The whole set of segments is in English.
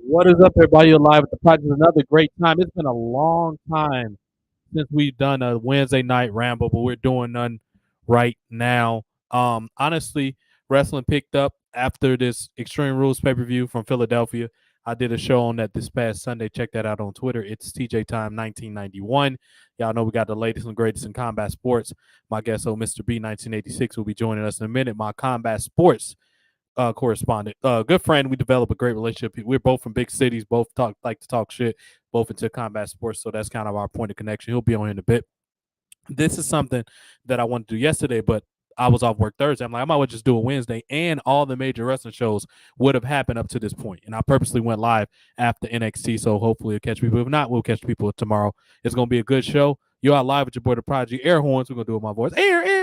What is up, everybody? You're live at the project. Another great time. It's been a long time since we've done a Wednesday night ramble, but we're doing none right now. Honestly, wrestling picked up after this Extreme Rules pay-per-view from Philadelphia. I did a show on that this past Sunday. Check that out on Twitter. It's TJ Time 1991. Y'all know we got the latest and greatest in combat sports. My guest, Mr. B 1986, will be joining us in a minute. My combat sports correspondent, good friend. We develop a great relationship. We're both from big cities, both like to talk shit, both into combat sports. So that's kind of our point of connection. He'll be on here in a bit. This is something that I wanted to do yesterday, but I was off work Thursday. I'm like, I might well just do it Wednesday, and all the major wrestling shows would have happened up to this point. And I purposely went live after NXT, so hopefully it'll catch people. If not, we'll catch people tomorrow. It's gonna be a good show. You're out live with your boy, the Prodigy. Air horns. We're gonna do it with my voice. Air.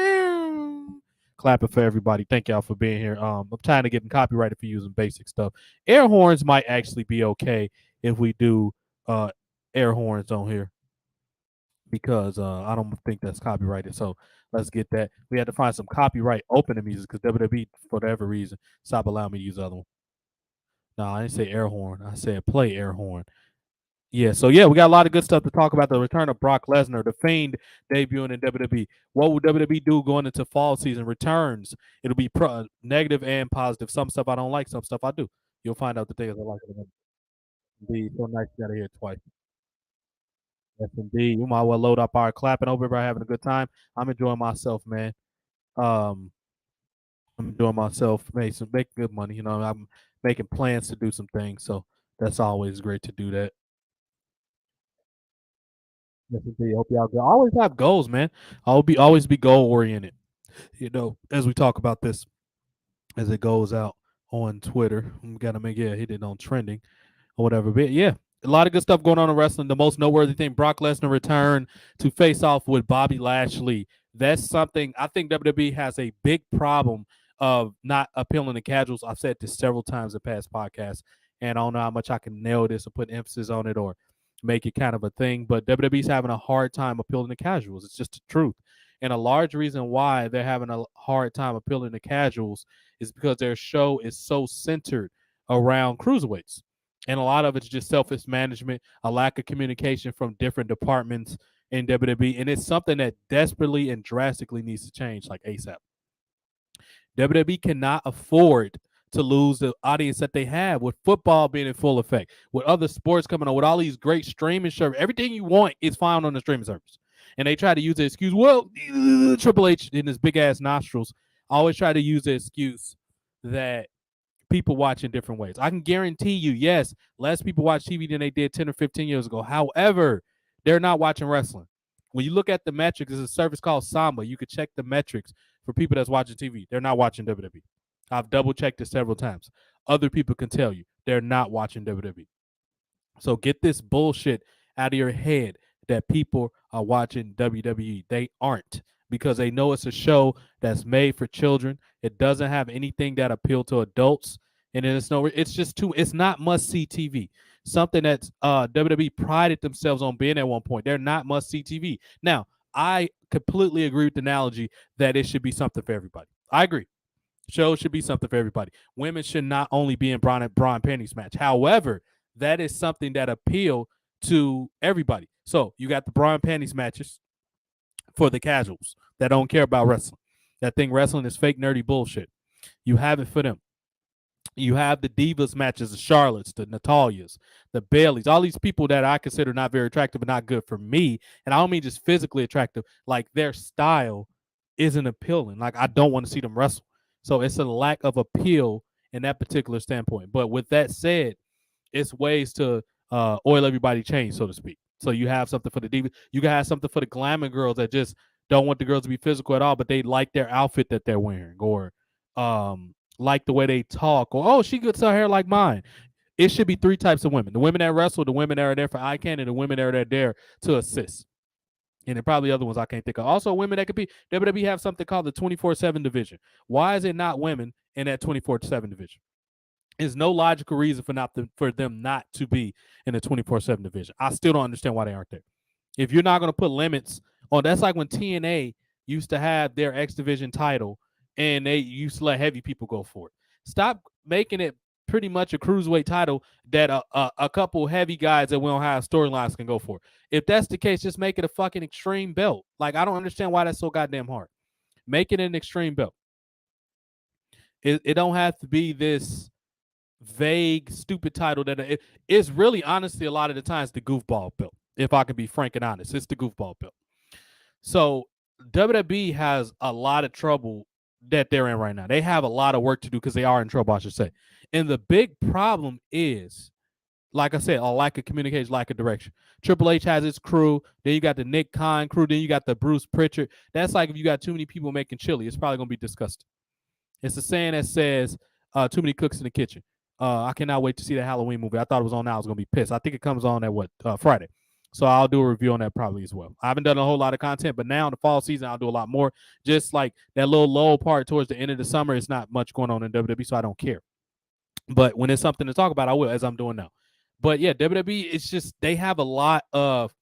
Clapping for everybody. Thank y'all for being here. I'm tired of getting copyrighted for using basic stuff. Air horns might actually be okay if we do air horns on here because I don't think that's copyrighted. So let's get that. We had to find some copyright opening music because WWE, for whatever reason, stopped allowing me to use the other one. No, I didn't say air horn. I said play air horn. Yeah, so yeah, we got a lot of good stuff to talk about. The return of Brock Lesnar, the Fiend debuting in WWE. What will WWE do going into fall season? Returns. It'll be negative and positive. Some stuff I don't like, some stuff I do. You'll find out the things I like. Indeed, so nice you got to hear it twice. Yes, indeed. We might well load up our clapping over, everybody having a good time. I'm enjoying myself, man. Um, I'm enjoying myself. Make good money. You know, I'm making plans to do some things, so that's always great to do that. Yes, indeed. Hope y'all good. I always have goals, man. I'll be always be goal oriented. You know, as we talk about this, as it goes out on Twitter, we gotta make hit it on trending or whatever. But yeah, a lot of good stuff going on in wrestling. The most noteworthy thing: Brock Lesnar return to face off with Bobby Lashley. That's something I think WWE has a big problem of not appealing to casuals. I've said this several times in past podcasts, and I don't know how much I can nail this or put emphasis on it or make it kind of a thing. But WWE's having a hard time appealing to casuals. It's just the truth. And a large reason why they're having a hard time appealing to casuals is because their show is so centered around cruiserweights. And a lot of it's just selfish management, a lack of communication from different departments in WWE. And it's something that desperately and drastically needs to change, like ASAP. WWE cannot afford to lose the audience that they have with football being in full effect, with other sports coming on, with all these great streaming services. Everything you want is found on the streaming service. And they try to use the excuse, well, Triple H in his big ass nostrils always try to use the excuse that people watch in different ways. I can guarantee you, yes, less people watch TV than they did 10 or 15 years ago. However, they're not watching wrestling. When you look at the metrics, there's a service called Samba. You could check the metrics for people that's watching TV. They're not watching WWE. I've double checked it several times. Other people can tell you they're not watching WWE. So get this bullshit out of your head that people are watching WWE. They aren't because they know it's a show that's made for children. It doesn't have anything that appeal to adults, and then it's just too. It's not must see TV. Something that WWE prided themselves on being at one point. They're not must see TV. Now, I completely agree with the analogy that it should be something for everybody. I agree. Shows should be something for everybody. Women should not only be in Braun Panties match. However, that is something that appeal to everybody. So you got the Braun Panties matches for the casuals that don't care about wrestling. That think wrestling is fake nerdy bullshit. You have it for them. You have the Divas matches, the Charlottes, the Natalias, the Baileys, all these people that I consider not very attractive and not good for me. And I don't mean just physically attractive, like their style isn't appealing. Like I don't want to see them wrestle. So it's a lack of appeal in that particular standpoint. But with that said, it's ways to oil everybody change, so to speak. So you have something for the divas. You can have something for the glamour girls that just don't want the girls to be physical at all, but they like their outfit that they're wearing, or like the way they talk, or oh, she gets her hair like mine. It should be three types of women: the women that wrestle, the women that are there for eye candy, and the women that are there to assist. And there probably other ones I can't think of. Also, women that could be WWE have something called the 24/7 division. Why is it not women in that 24/7 division? There's no logical reason for them not to be in the 24/7 division. I still don't understand why they aren't there. If you're not going to put limits on, that's like when TNA used to have their X Division title and they used to let heavy people go for it. Stop making it pretty much a cruiserweight title that a couple heavy guys that we don't have storylines can go for. If that's the case, just make it a fucking extreme belt. Like, I don't understand why that's so goddamn hard. Make it an extreme belt. It don't have to be this vague, stupid title that it's really, honestly, a lot of the times the goofball belt. If I can be frank and honest, it's the goofball belt. So WWE has a lot of trouble that they're in right now. They have a lot of work to do because they are in trouble, I should say. And the big problem is, like I said, a lack of communication, lack of direction. Triple H has his crew. Then you got the Nick Khan crew. Then you got the Bruce Pritchard. That's like if you got too many people making chili, it's probably going to be disgusting. It's a saying that says, too many cooks in the kitchen. I cannot wait to see the Halloween movie. I thought it was on now. I was going to be pissed. I think it comes on at Friday. So I'll do a review on that probably as well. I haven't done a whole lot of content, but now in the fall season, I'll do a lot more. Just like that little lull part towards the end of the summer, it's not much going on in WWE, so I don't care. But when it's something to talk about, I will, as I'm doing now. But yeah, WWE, it's just they have a lot of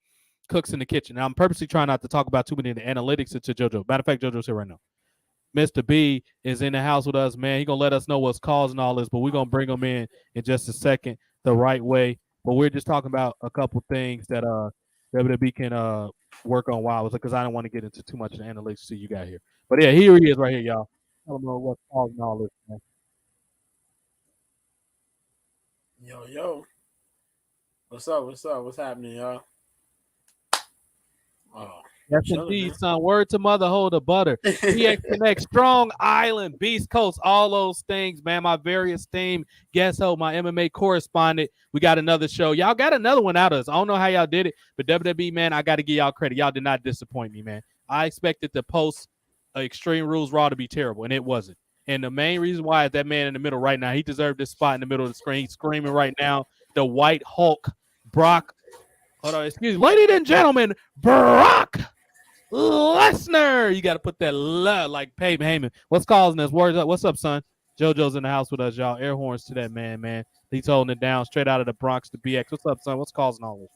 cooks in the kitchen. And I'm purposely trying not to talk about too many of the analytics to JoJo. Matter of fact, JoJo's here right now. Mr. B is in the house with us, man. He's going to let us know what's causing all this, but we're going to bring him in just a second the right way. But we're just talking about a couple things that WWE can work on while, because I don't want to get into too much of the analytics to you got here. But yeah, here he is right here, y'all. I don't know what's causing all this, man. Yo. What's up? What's happening, y'all? Oh, yes, indeed, son. Word to mother, hold the butter. PX Connect, Strong Island, Beast Coast, all those things, man. My very esteemed guest host, my MMA correspondent. We got another show. Y'all got another one out of us. I don't know how y'all did it, but WWE, man, I got to give y'all credit. Y'all did not disappoint me, man. I expected the post Extreme Rules Raw to be terrible, and it wasn't. And the main reason why is that man in the middle right now. He deserved this spot in the middle of the screen. He's screaming right now. The White Hulk, Brock. Hold on, excuse me. Ladies and gentlemen, Brock Lesnar. You got to put that like Peyton Heyman. What's causing this? What's up, son? JoJo's in the house with us, y'all. Air horns to that man. He's holding it down straight out of the Bronx to BX. What's up, son? What's causing all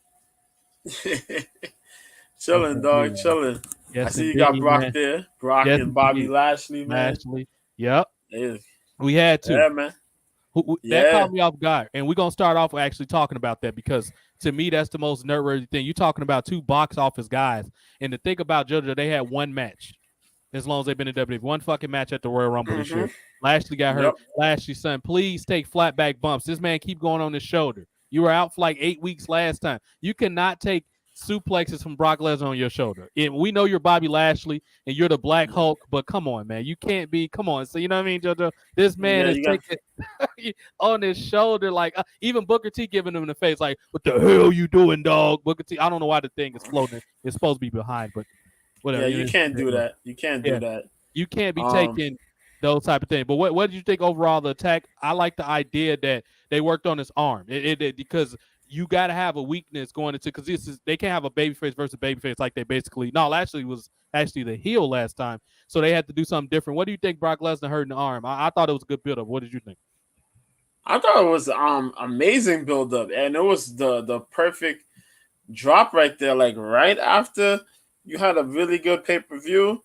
this? Chilling, dog. Chilling. Yes, I see you got Brock, man. There. Brock and Bobby Lashley, man. Yep. Yeah. We had to. Yeah, man. That caught me off guard. And we're going to start off with actually talking about that, because to me, that's the most noteworthy thing. You're talking about two box office guys. And to think about JoJo, they had one match as long as they've been in WWE. One fucking match at the Royal Rumble this year. Lashley got hurt. Yep. Lashley, son, please take flat back bumps. This man keep going on his shoulder. You were out for like 8 weeks last time. You cannot take suplexes from Brock Lesnar on your shoulder. And we know you're Bobby Lashley and you're the Black Hulk, but come on, man. You can't be, come on. So you know what I mean, JoJo? This man is taking on his shoulder, like even Booker T giving him the face, like, what the hell you doing, dog? Booker T, I don't know why the thing is floating. It's supposed to be behind, but whatever. Yeah, you can't do that. You can't do that. You can't be taking those type of things. But what did you think overall the attack? I like the idea that they worked on his arm. It because you got to have a weakness going into, because they can't have a babyface versus babyface like they basically. No, Lashley was actually the heel last time, so they had to do something different. What do you think Brock Lesnar hurting the arm? I thought it was a good build up. What did you think? I thought it was amazing build up, and it was the perfect drop right there. Like right after you had a really good pay-per-view,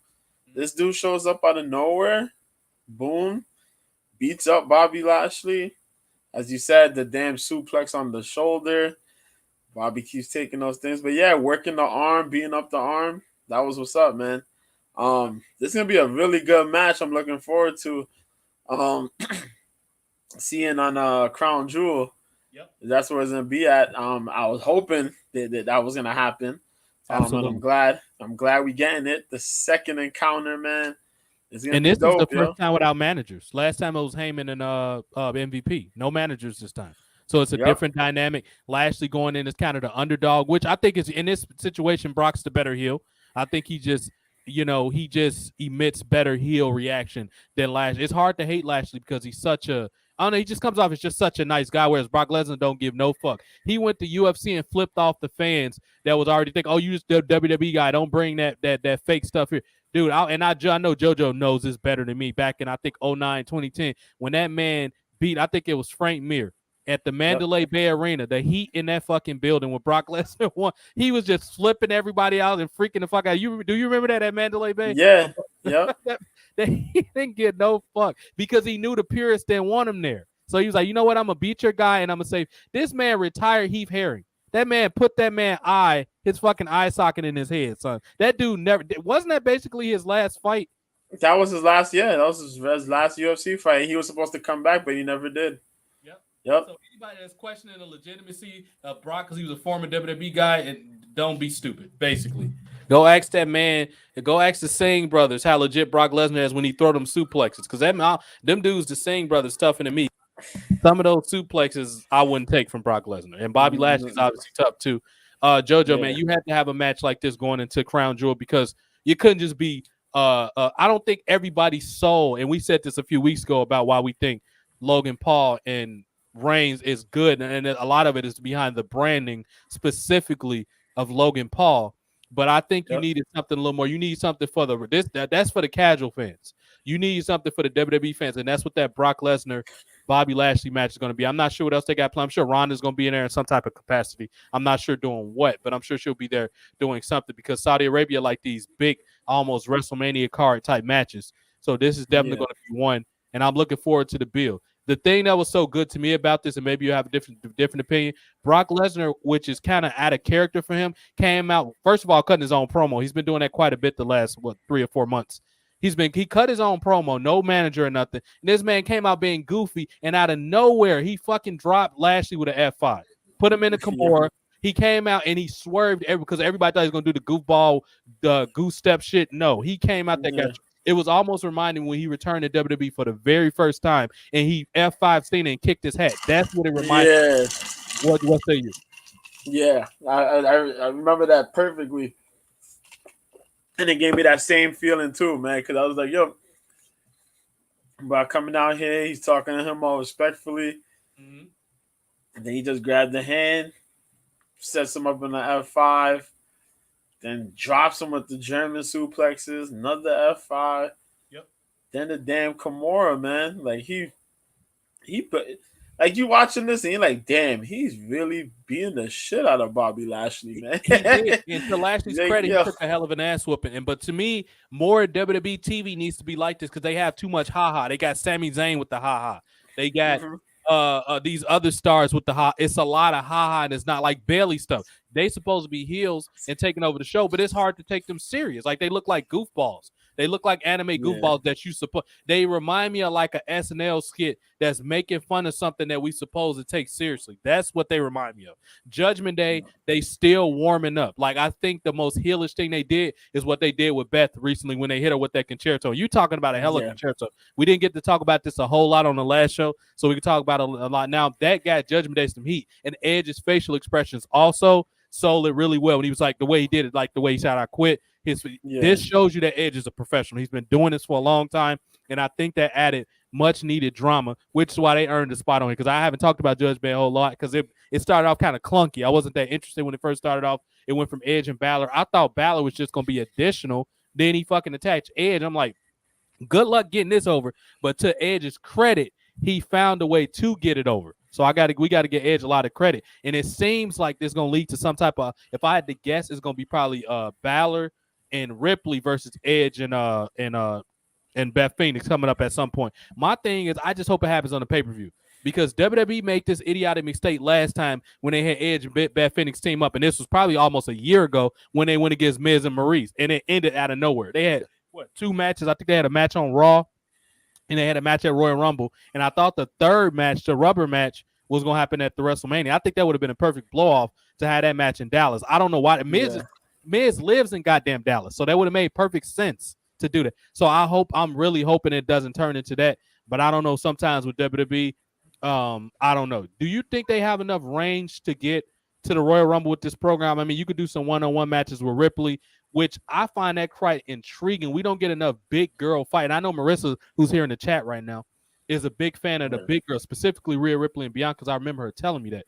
this dude shows up out of nowhere, boom, beats up Bobby Lashley. As you said, the damn suplex on the shoulder. Bobby keeps taking those things. But yeah, working the arm, beating up the arm. That was what's up, man. This is going to be a really good match. I'm looking forward to seeing on Crown Jewel. Yep. That's where it's going to be at. I was hoping that was going to happen. Absolutely. And I'm glad we getting it. The second encounter, man. And this is the first time without managers. Last time it was Heyman and MVP. No managers this time. So it's a different dynamic. Lashley going in as kind of the underdog, which I think is, in this situation, Brock's the better heel. I think he just emits better heel reaction than Lashley. It's hard to hate Lashley because he's such a, I don't know, he just comes off as just such a nice guy, whereas Brock Lesnar don't give no fuck. He went to UFC and flipped off the fans that was already thinking, oh, you just the WWE guy. Don't bring that fake stuff here. Dude, I know JoJo knows this better than me. Back in, I think, 2009, 2010, when that man beat, I think it was Frank Mir at the Mandalay Bay Arena, the heat in that fucking building when Brock Lesnar won, he was just flipping everybody out and freaking the fuck out. Do you remember that at Mandalay Bay? Yeah, yeah. He didn't get no fuck because he knew the purists didn't want him there. So he was like, you know what? I'm gonna beat your guy, and I'm gonna say this man retired Heath Herring. That man put that man his fucking eye socket in his head, son. That dude never wasn't that basically his last fight. That was his last. Yeah, that was his last UFC fight. He was supposed to come back, but he never did. Yep. Yep. So anybody that's questioning the legitimacy of Brock because he was a former WWE guy, and don't be stupid. Basically, go ask that man. Go ask the Singh brothers how legit Brock Lesnar is when he throw them suplexes. Because them dudes, the Singh brothers, tougher than me. Some of those suplexes I wouldn't take from Brock Lesnar, and Bobby Lashley's obviously tough too. JoJo, man, you had to have a match like this going into Crown Jewel because you couldn't just be. I don't think everybody saw, and we said this a few weeks ago about why we think Logan Paul and Reigns is good, and a lot of it is behind the branding specifically of Logan Paul. But I think you needed something a little more. You need something for that's for the casual fans. You need something for the WWE fans, and that's what that Brock Lesnar Bobby Lashley match is going to be. I'm not sure what else they got planned. I'm sure Ronda's going to be in there in some type of capacity. I'm not sure doing what, but I'm sure she'll be there doing something because Saudi Arabia like these big, almost WrestleMania card type matches. So this is definitely going to be one, and I'm looking forward to the build. The thing that was so good to me about this, and maybe you have a different opinion, Brock Lesnar, which is kind of out of character for him, came out, first of all, cutting his own promo. He's been doing that quite a bit the last, 3 or 4 months. He cut his own promo, no manager or nothing. And this man came out being goofy, and out of nowhere, he fucking dropped Lashley with an F5. Put him in the Kimura. He came out and he swerved because everybody thought he was going to do the goofball, the goose step shit. No, he came out that guy. It was almost reminding when he returned to WWE for the very first time and he F5 Cena and kicked his hat. That's what it reminded me. What say you? Yeah, I remember that perfectly. And it gave me that same feeling too, man, because I was like, yo, by coming out here, he's talking to him all respectfully. Mm-hmm. And then he just grabbed the hand, sets him up in the F5, then drops him with the German suplexes, another F5. Yep. Then the damn Kimura, man. Like he put, like you watching this and you're like, damn, he's really beating the shit out of Bobby Lashley, man. He did. And to Lashley's credit, he took a hell of an ass whooping. But to me, more WWE TV needs to be like this because they have too much ha-ha. They got Sami Zayn with the ha-ha. They got these other stars with the ha. It's a lot of ha-ha, and it's not like Bailey stuff. They supposed to be heels and taking over the show, but it's hard to take them serious. Like they look like goofballs. They look like anime goofballs that you suppose. They remind me of like a SNL skit that's making fun of something that we supposed to take seriously. That's what they remind me of. Judgment Day, they still warming up. Like I think the most heelish thing they did is what they did with Beth recently when they hit her with that concerto. You talking about a hell of a concerto. We didn't get to talk about this a whole lot on the last show, so we can talk about it a lot now. That got Judgment Day some heat, and Edge's facial expressions also sold it really well when he was like the way he did it, like the way he said I quit. This shows you that Edge is a professional. He's been doing this for a long time, and I think that added much needed drama, which is why they earned a spot on it. Because I haven't talked about Judgment Day a whole lot because it started off kind of clunky. I wasn't that interested when it first started off. It went from Edge and Balor. I thought Balor was just going to be additional. Then he fucking attached Edge. I'm like, good luck getting this over. But to Edge's credit, he found a way to get it over. So we got to get Edge a lot of credit. And it seems like this is going to lead to some type of, if I had to guess, it's going to be probably Balor and Ripley versus Edge and Beth Phoenix coming up at some point. My thing is, I just hope it happens on the pay-per-view because WWE made this idiotic mistake last time when they had Edge and Beth Phoenix team up, and this was probably almost a year ago when they went against Miz and Maurice, and it ended out of nowhere. They had 2 matches. I think they had a match on Raw, and they had a match at Royal Rumble, and I thought the third match, the rubber match, was going to happen at the WrestleMania. I think that would have been a perfect blow-off to have that match in Dallas. I don't know why. Miz lives in goddamn Dallas, so that would have made perfect sense to do that. So I'm really hoping it doesn't turn into that. But I don't know. Sometimes with WWE, I don't know. Do you think they have enough range to get to the Royal Rumble with this program? I mean, you could do some one-on-one matches with Ripley, which I find that quite intriguing. We don't get enough big girl fight. And I know Marissa, who's here in the chat right now, is a big fan of the big girl, specifically Rhea Ripley and Bianca, because I remember her telling me that.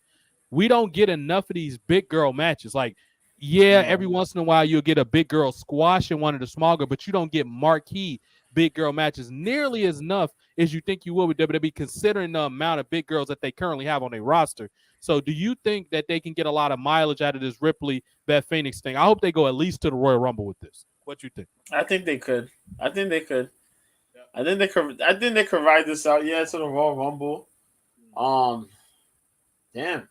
We don't get enough of these big girl matches. Like, every once in a while you'll get a big girl squash in one of the small girls, but you don't get marquee big girl matches nearly as enough as you think you will with WWE, considering the amount of big girls that they currently have on their roster. So do you think that they can get a lot of mileage out of this Ripley Beth Phoenix thing? I hope they go at least to the Royal Rumble with this. What you think? I think they could. I think they could ride this out, to the Royal Rumble. Um, damn.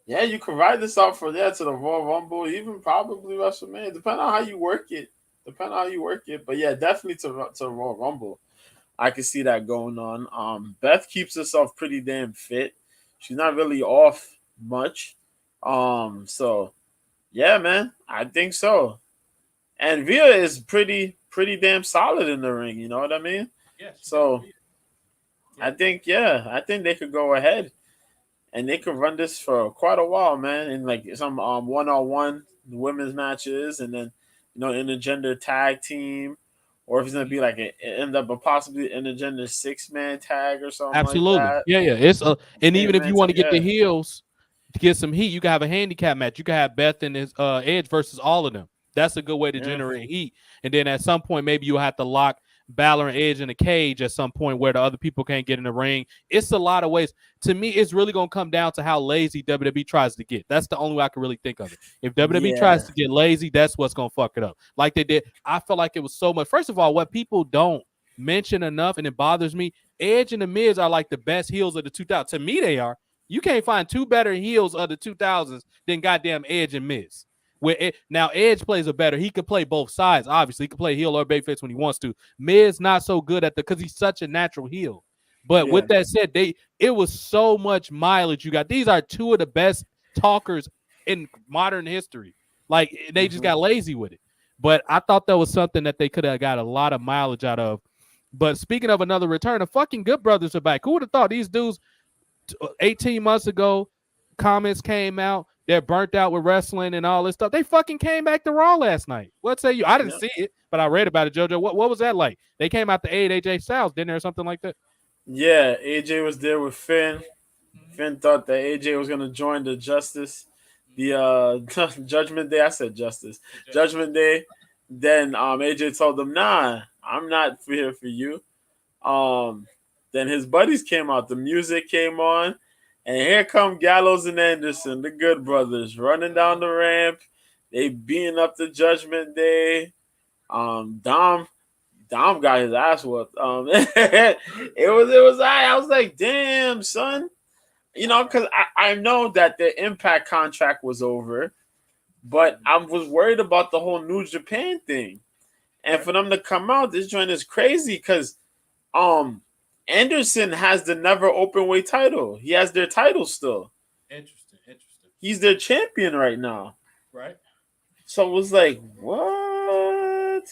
Yeah, you can ride this out from there to the Royal Rumble, even probably WrestleMania, depending on how you work it. Depending on how you work it, but yeah, definitely to Royal Rumble. I can see that going on. Beth keeps herself pretty damn fit. She's not really off much. So yeah, man, I think so. And Via is pretty damn solid in the ring. You know what I mean? Yeah, she So definitely is. I Yeah. think I think they could go ahead and they could run this for quite a while, man. And like some 1-on-1 women's matches, and then intergender tag team, or if it's gonna be like end up a possibly intergender 6-man tag or something like Absolutely. that. Yeah, yeah. It's and Eight even if man you want tag, to get the yeah, heels to get some heat, you can have a handicap match. You can have Beth and his Edge versus all of them. That's a good way to yeah, generate heat. And then at some point, maybe you'll have to lock Balor and Edge in a cage at some point where the other people can't get in the ring. It's a lot of ways. To me, it's really gonna come down to how lazy WWE tries to get. That's the only way I can really think of it. If WWE tries yeah, to get lazy, that's what's gonna fuck it up. Like they did. I felt like it was so much. First of all, what people don't mention enough, and it bothers me, Edge and The Miz are like the best heels of the 2000s. To me, they are. You can't find two better heels of the 2000s than goddamn Edge and Miz. Now Edge plays a better. He could play both sides. Obviously, he could play heel or babyface when he wants to. Miz not so good at because he's such a natural heel. But yeah. with that said, it was so much mileage you got. These are two of the best talkers in modern history. Like they just Hmm. got lazy with it. But I thought that was something that they could have got a lot of mileage out of. But speaking of another return, the fucking Good Brothers are back. Who would have thought these dudes 18 months ago, comments came out, they're burnt out with wrestling and all this stuff. They fucking came back to Raw last night. What say you? I didn't Yeah, see it, but I read about it, JoJo. What was that like? They came out to aid AJ Styles, didn't there, or something like that? yeah. AJ was there with Finn. Finn thought that AJ was gonna join the Justice, the Judgment Day. I said Justice, Judgment Day. Then AJ told him, "Nah, I'm not here for you." Um, then his buddies came out. The music came on, and here come Gallows and Anderson, the Good Brothers, running down the ramp. They beating up the Judgment Day. Dom got his ass whooped. It was I was like, damn, son. Because I know that the Impact contract was over, but I was worried about the whole New Japan thing. And Right. for them to come out, this joint is crazy because um Anderson has the never open weight title. He has their title still. Interesting. Interesting. He's their champion right now. Right. So it was like, what?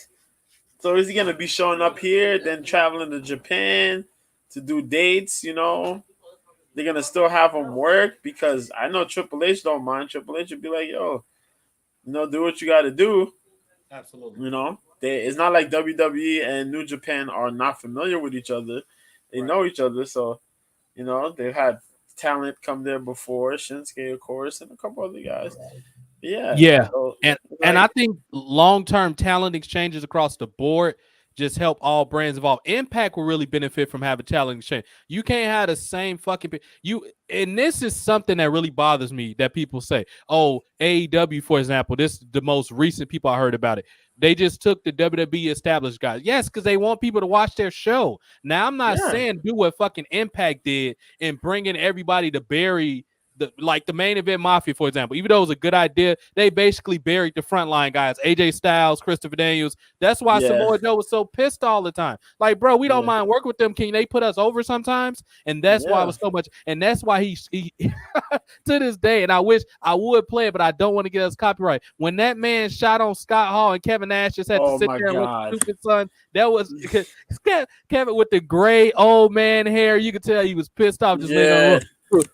So is he gonna be showing up here, then traveling to Japan to do dates? They're gonna still have him work because I know Triple H don't mind. Triple H would be like, yo, do what you got to do. Absolutely. It's not like WWE and New Japan are not familiar with each other. They Right. know each other, so they've had talent come there before. Shinsuke, of course, and a couple other guys. But yeah, Yeah, so and I like, think long-term talent exchanges across the board just help all brands evolve. Impact will really benefit from having talent exchange. You can't have the same fucking you. And this is something that really bothers me that people say, "Oh, AEW, for example, this is the most recent people I heard about it. They just took the WWE established guys. Yes, because they want people to watch their show. Now, I'm not yeah, saying do what fucking Impact did and bringing everybody to bury the main event Mafia, for example, even though it was a good idea, they basically buried the frontline guys, AJ Styles, Christopher Daniels. That's why yeah, Samoa Joe was so pissed all the time. Like, bro, we don't yeah, mind working with them. Can they put us over sometimes? And that's why it yeah. was so much. And that's why he to this day. And I wish I would play it, but I don't want to get us copyright. When that man shot on Scott Hall and Kevin Nash just had to Oh sit my there and look god. stupid, son. That was Kevin with the gray old man hair. You could tell he was pissed off just laying on the Yeah, road.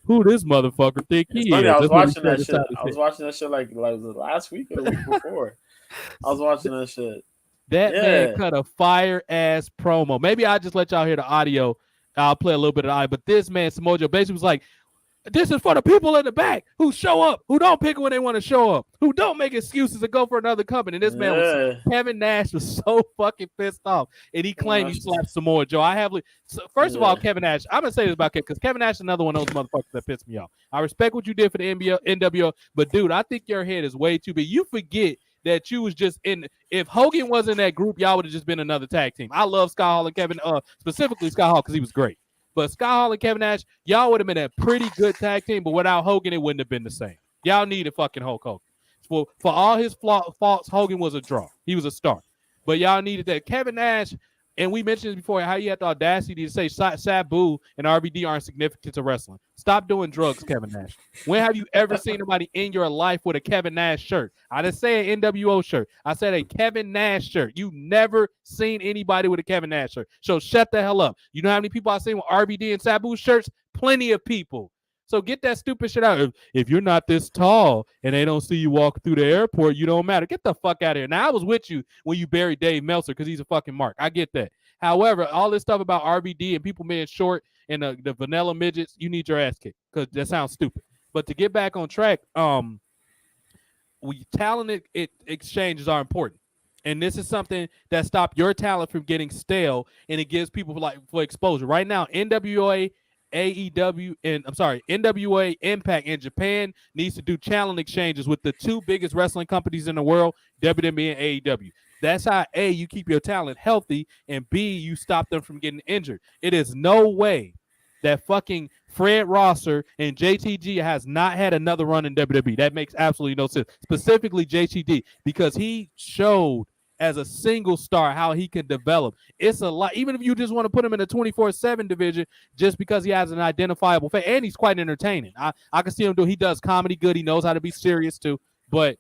Who this motherfucker think it's he funny. is? I was That's what he watching said that inside shit. his I head. was watching that shit like the last week or the week before. I was watching that shit. That man Yeah, cut a fire ass promo. Maybe I'll just let y'all hear the audio. I'll play a little bit of the audio. But this man, Samojo, basically was like, this is for the people in the back who show up, who don't pick when they want to show up, who don't make excuses to go for another company. And this man was yeah. Kevin Nash was so fucking pissed off, and he Kevin claimed he Nash was- slapped Samoa Joe. So first of all, Yeah, Kevin Nash, I'm gonna say this about Kevin because Kevin Nash is another one of those motherfuckers that pissed me off. I respect what you did for the NWO, but dude, I think your head is way too big. You forget that you was just in. If Hogan was in that group, y'all would have just been another tag team. I love Scott Hall and Kevin, specifically Scott Hall because he was great. But Scott Hall and Kevin Nash, y'all would have been a pretty good tag team, but without Hogan, it wouldn't have been the same. Y'all needed fucking Hulk Hogan. For all his faults, Hogan was a draw. He was a star. But y'all needed that. Kevin Nash, and we mentioned before how you had the audacity to say Sabu and RVD aren't significant to wrestling. Stop doing drugs, Kevin Nash. When have you ever seen anybody in your life with a Kevin Nash shirt? I didn't say an NWO shirt. I said a Kevin Nash shirt. You never seen anybody with a Kevin Nash shirt. So shut the hell up. You know how many people I've seen with RVD and Sabu shirts? Plenty of people. So get that stupid shit out. If you're not this tall and they don't see you walk through the airport, you don't matter. Get the fuck out of here. Now, I was with you when you buried Dave Meltzer because he's a fucking mark. I get that. However, all this stuff about RVD and people being short and the vanilla midgets, you need your ass kicked because that sounds stupid. But to get back on track, talent exchanges are important. And this is something that stopped your talent from getting stale, and it gives people for exposure. Right now, NWA Impact in Japan needs to do challenge exchanges with the two biggest wrestling companies in the world, WWE and AEW. That's how A, you keep your talent healthy, and B, you stop them from getting injured. It is no way that fucking Fred Rosser and JTG has not had another run in WWE. That makes absolutely no sense. Specifically JTG, because he showed as a single star how he can develop. It's a lot. Even if you just want to put him in a 24/7 division just because he has an identifiable face, and he's quite entertaining. I can see him he does comedy good. He knows how to be serious too. But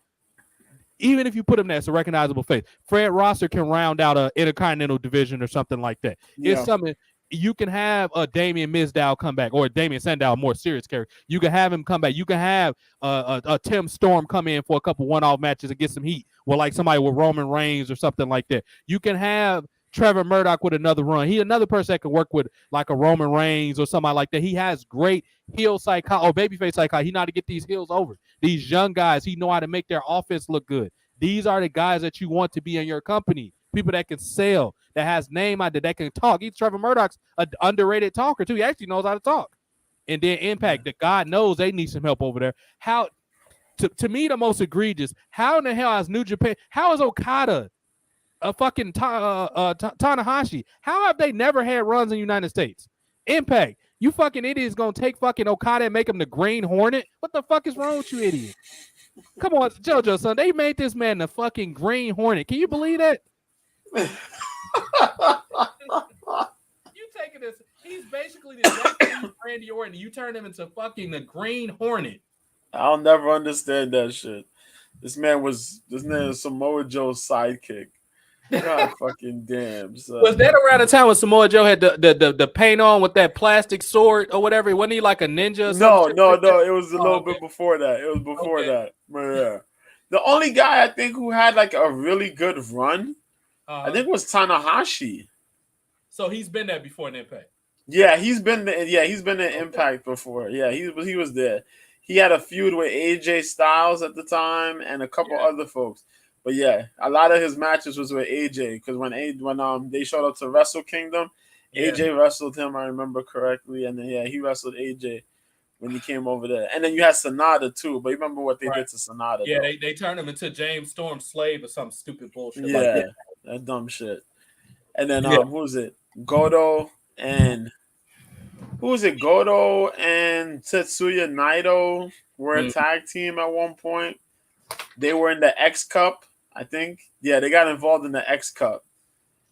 even if you put him there, it's a recognizable face. Fred Rosser can round out a intercontinental division or something like that. Yeah. It's something you can have a Damian Mizdow come back, or a Damian Sandow, a more serious character. You can have him come back. You can have a Tim Storm come in for a couple one-off matches and get some heat, or like somebody with Roman Reigns or something like that. You can have Trevor Murdoch with another run. He another person that can work with like a Roman Reigns or somebody like that. He has great heel psychology or babyface psychology. He know how to get these heels over. These young guys, he know how to make their offense look good. These are the guys that you want to be in your company. People that can sell, that has name out there, that can talk. Trevor Murdoch's an underrated talker too. He actually knows how to talk. And then Impact, that God knows they need some help over there. How to me the most egregious? How in the hell has New Japan? How is Okada a fucking Tanahashi? How have they never had runs in the United States? Impact, you fucking idiots gonna take fucking Okada and make him the Green Hornet? What the fuck is wrong with you, idiot? Come on, JoJo, son. They made this man the fucking Green Hornet. Can you believe that? You taking this? He's basically the exact Randy Orton. You turn him into fucking the Green Hornet. I'll never understand that shit. This man was Samoa Joe's sidekick. God fucking damn. Son. Was that around the time when Samoa Joe had the paint on with that plastic sword or whatever? Wasn't he like a ninja? Or no. It was a little bit before that. It was before that. But yeah. The only guy I think who had like a really good run, I think, was Tanahashi. So he's been there before in Impact. Yeah, he's been in Impact before. Yeah, he was there. He had a feud with AJ Styles at the time and a couple other folks. But yeah, a lot of his matches was with AJ because when they showed up to Wrestle Kingdom, AJ wrestled him, I remember correctly, and then he wrestled AJ when he came over there. And then you had Sonata too, but you remember what they did to Sonata? Yeah, they turned him into James Storm's slave or some stupid bullshit. Yeah, like that dumb shit. And then who was it? Goto and Goto and Tetsuya Naito were a tag team at one point. They were in the X Cup, I think. Yeah, they got involved in the X Cup.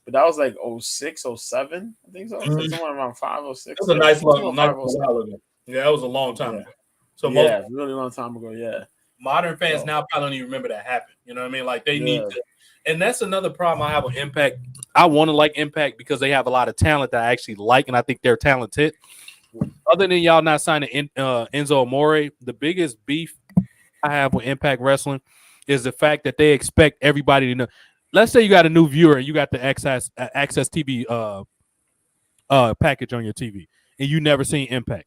But that was like 06, 07, I think so. So somewhere around 5, 06. That was a nice long time. Yeah, that was a long time ago. So really long time ago, yeah. Modern fans now probably don't even remember that happened. You know what I mean? Like they need to. And that's another problem I have with Impact. I want to like Impact because they have a lot of talent that I actually like, and I think they're talented. Other than y'all not signing Enzo Amore, the biggest beef I have with Impact Wrestling is the fact that they expect everybody to know. Let's say you got a new viewer and you got the Access TV package on your TV, and you never seen Impact.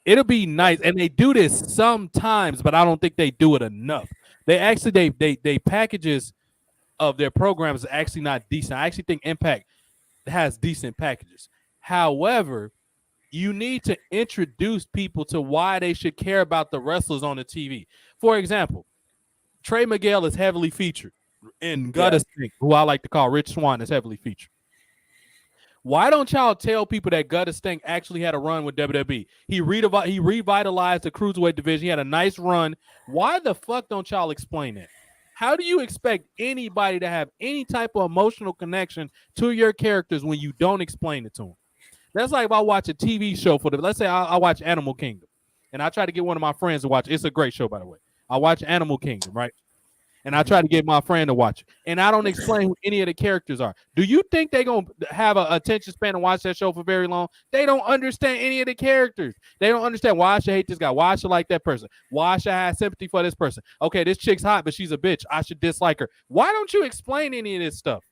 It'll be nice, and they do this sometimes, but I don't think they do it enough. They actually they packages of their programs are actually not decent. I actually think Impact has decent packages. However, you need to introduce people to why they should care about the wrestlers on the TV. For example, Trey Miguel is heavily featured, and Guttis, who I like to call Rich Swann, is heavily featured. Why don't y'all tell people that Gutter Stink actually had a run with WWE? He revitalized the cruiserweight division. He had a nice run. Why the fuck don't y'all explain that? How do you expect anybody to have any type of emotional connection to your characters when you don't explain it to them? That's like if I watch a TV show for let's say I watch Animal Kingdom, and I try to get one of my friends to watch it. It's a great show, by the way. I watch Animal Kingdom, right? And I try to get my friend to watch it. And I don't explain who any of the characters are. Do you think they're going to have an attention span and watch that show for very long? They don't understand any of the characters. They don't understand why I should hate this guy. Why I should like that person. Why I should have sympathy for this person. Okay, this chick's hot, but she's a bitch. I should dislike her. Why don't you explain any of this stuff?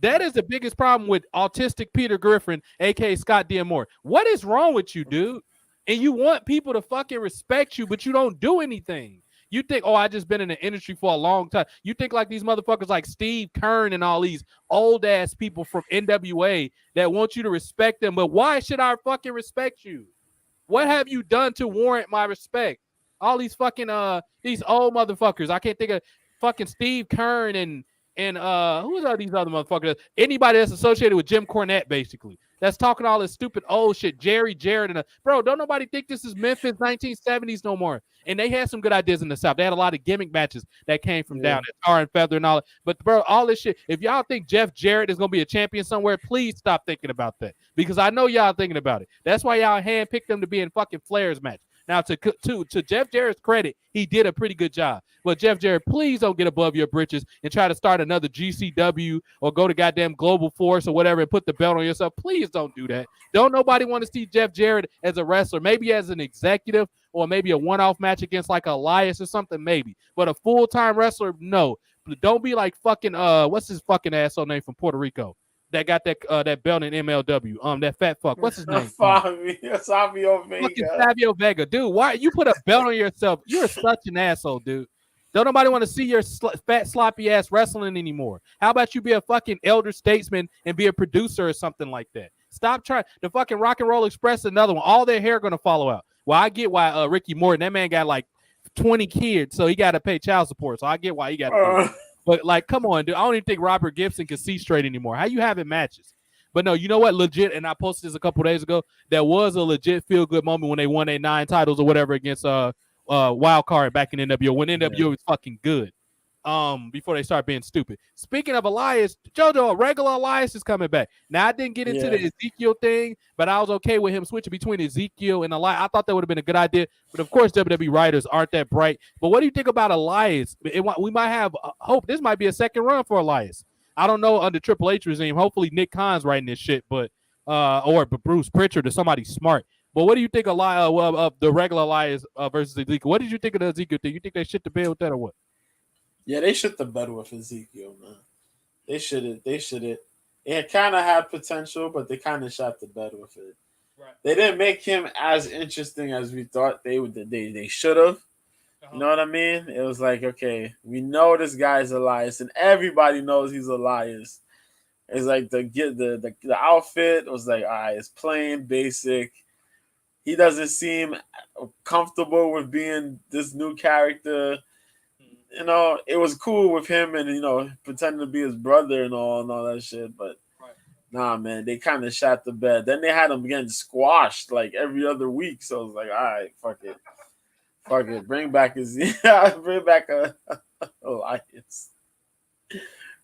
That is the biggest problem with autistic Peter Griffin, a.k.a. Scott D'Amore. What is wrong with you, dude? And you want people to fucking respect you, but you don't do anything. You think, oh, I just been in the industry for a long time. You think like these motherfuckers like Steve Kern and all these old-ass people from NWA that want you to respect them. But why should I fucking respect you? What have you done to warrant my respect? All these fucking these old motherfuckers. I can't think of fucking Steve Kern and who are these other motherfuckers? Anybody that's associated with Jim Cornette, basically. That's talking all this stupid old shit. Jerry Jarrett and bro, don't nobody think this is Memphis 1970s no more. And they had some good ideas in the South. They had a lot of gimmick matches that came from down there, Tar and Feather and all that. But bro, all this shit. If y'all think Jeff Jarrett is gonna be a champion somewhere, please stop thinking about that. Because I know y'all thinking about it. That's why y'all handpicked them to be in fucking Flair's match. Now, to Jeff Jarrett's credit, he did a pretty good job. But Jeff Jarrett, please don't get above your britches and try to start another GCW or go to goddamn Global Force or whatever and put the belt on yourself. Please don't do that. Don't nobody want to see Jeff Jarrett as a wrestler, maybe as an executive or maybe a one-off match against like Elias or something, maybe. But a full-time wrestler, no. But don't be like fucking, what's his fucking asshole name from Puerto Rico? That got that belt in MLW. That fat fuck. What's his name? Savio Vega. Fucking Savio Vega, dude. Why you put a belt on yourself? You're such an asshole, dude. Don't nobody want to see your fat sloppy ass wrestling anymore. How about you be a fucking elder statesman and be a producer or something like that? Stop trying. The fucking Rock and Roll Express, another one. All their hair gonna follow out. Well, I get why Ricky Morton. That man got like 20 kids, so he got to pay child support. So I get why he got. But, like, come on, dude. I don't even think Robert Gibson can see straight anymore. How you having matches? But, no, you know what? Legit, and I posted this a couple days ago, there was a legit feel-good moment when they won their 9 titles or whatever against Wild Card back in NWO, when NWO was fucking good before they start being stupid. Speaking of Elias, JoJo, a regular Elias is coming back. Now, I didn't get into the Ezekiel thing, but I was okay with him switching between Ezekiel and Elias. I thought that would have been a good idea. But, of course, WWE writers aren't that bright. But what do you think about Elias? We might have hope. This might be a second run for Elias. I don't know under Triple H regime. Hopefully, Nick Khan's writing this shit, but or Bruce Pritchard or somebody smart. But what do you think of the regular Elias versus Ezekiel? What did you think of the Ezekiel thing? You think they shit the bed with that or what? Yeah, they shit the bed with Ezekiel, man. They should it. It kind of had potential, but they kind of shot the bed with it. Right. They didn't make him as interesting as we thought they would. They should have. Uh-huh. You know what I mean? It was like, okay, we know this guy's Elias, and everybody knows he's Elias. It's like the outfit was like, all right, it's plain, basic. He doesn't seem comfortable with being this new character. You know, it was cool with him and, you know, pretending to be his brother and all that shit. But, nah, man, they kind of shot the bed. Then they had him getting squashed, like, every other week. So it was like, all right, fuck it. Fuck it. Bring back Elias.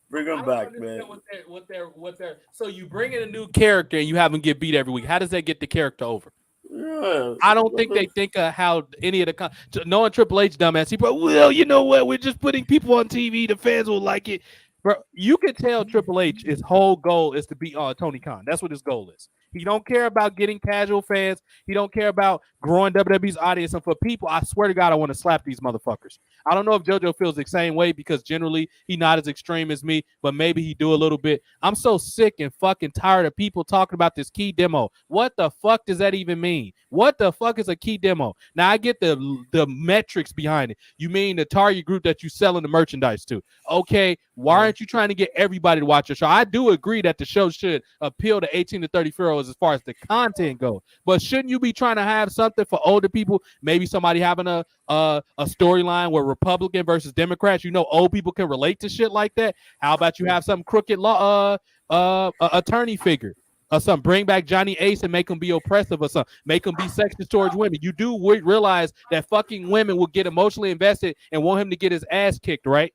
Bring him back, man. What they're so you bring in a new character and you have him get beat every week. How does that get the character over? Yeah, I don't think they think of how any of the knowing Triple H dumbass. He probably, well, you know what? We're just putting people on TV. The fans will like it. Bro, you can tell Triple H his whole goal is to beat Tony Khan. That's what his goal is. He don't care about getting casual fans. He don't care about growing WWE's audience. And for people, I swear to God, I want to slap these motherfuckers. I don't know if JoJo feels the same way because generally he's not as extreme as me, but maybe he do a little bit. I'm so sick and fucking tired of people talking about this key demo. What the fuck does that even mean? What the fuck is a key demo? Now, I get the metrics behind it. You mean the target group that you selling the merchandise to. Okay, why aren't you trying to get everybody to watch your show? I do agree that the show should appeal to 18 to 34-year-olds as far as the content goes. But shouldn't you be trying to have something for older people? Maybe somebody having a storyline where Republican versus Democrats. You know, old people can relate to shit like that. How about you have some crooked law attorney figure or something. Bring back Johnny Ace and make him be oppressive or something. Make him be sexist towards women. You do realize that fucking women will get emotionally invested and want him to get his ass kicked, right?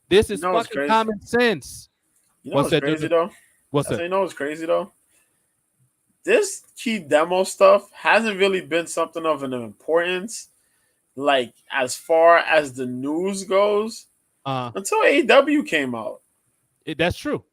This You is know what's fucking crazy? common sense. You know What's what's that, crazy Jojo? though? What's I that? say, you know what's crazy though? This key demo stuff hasn't really been something of an importance, like as far as the news goes, Uh, until AEW came out. that's true.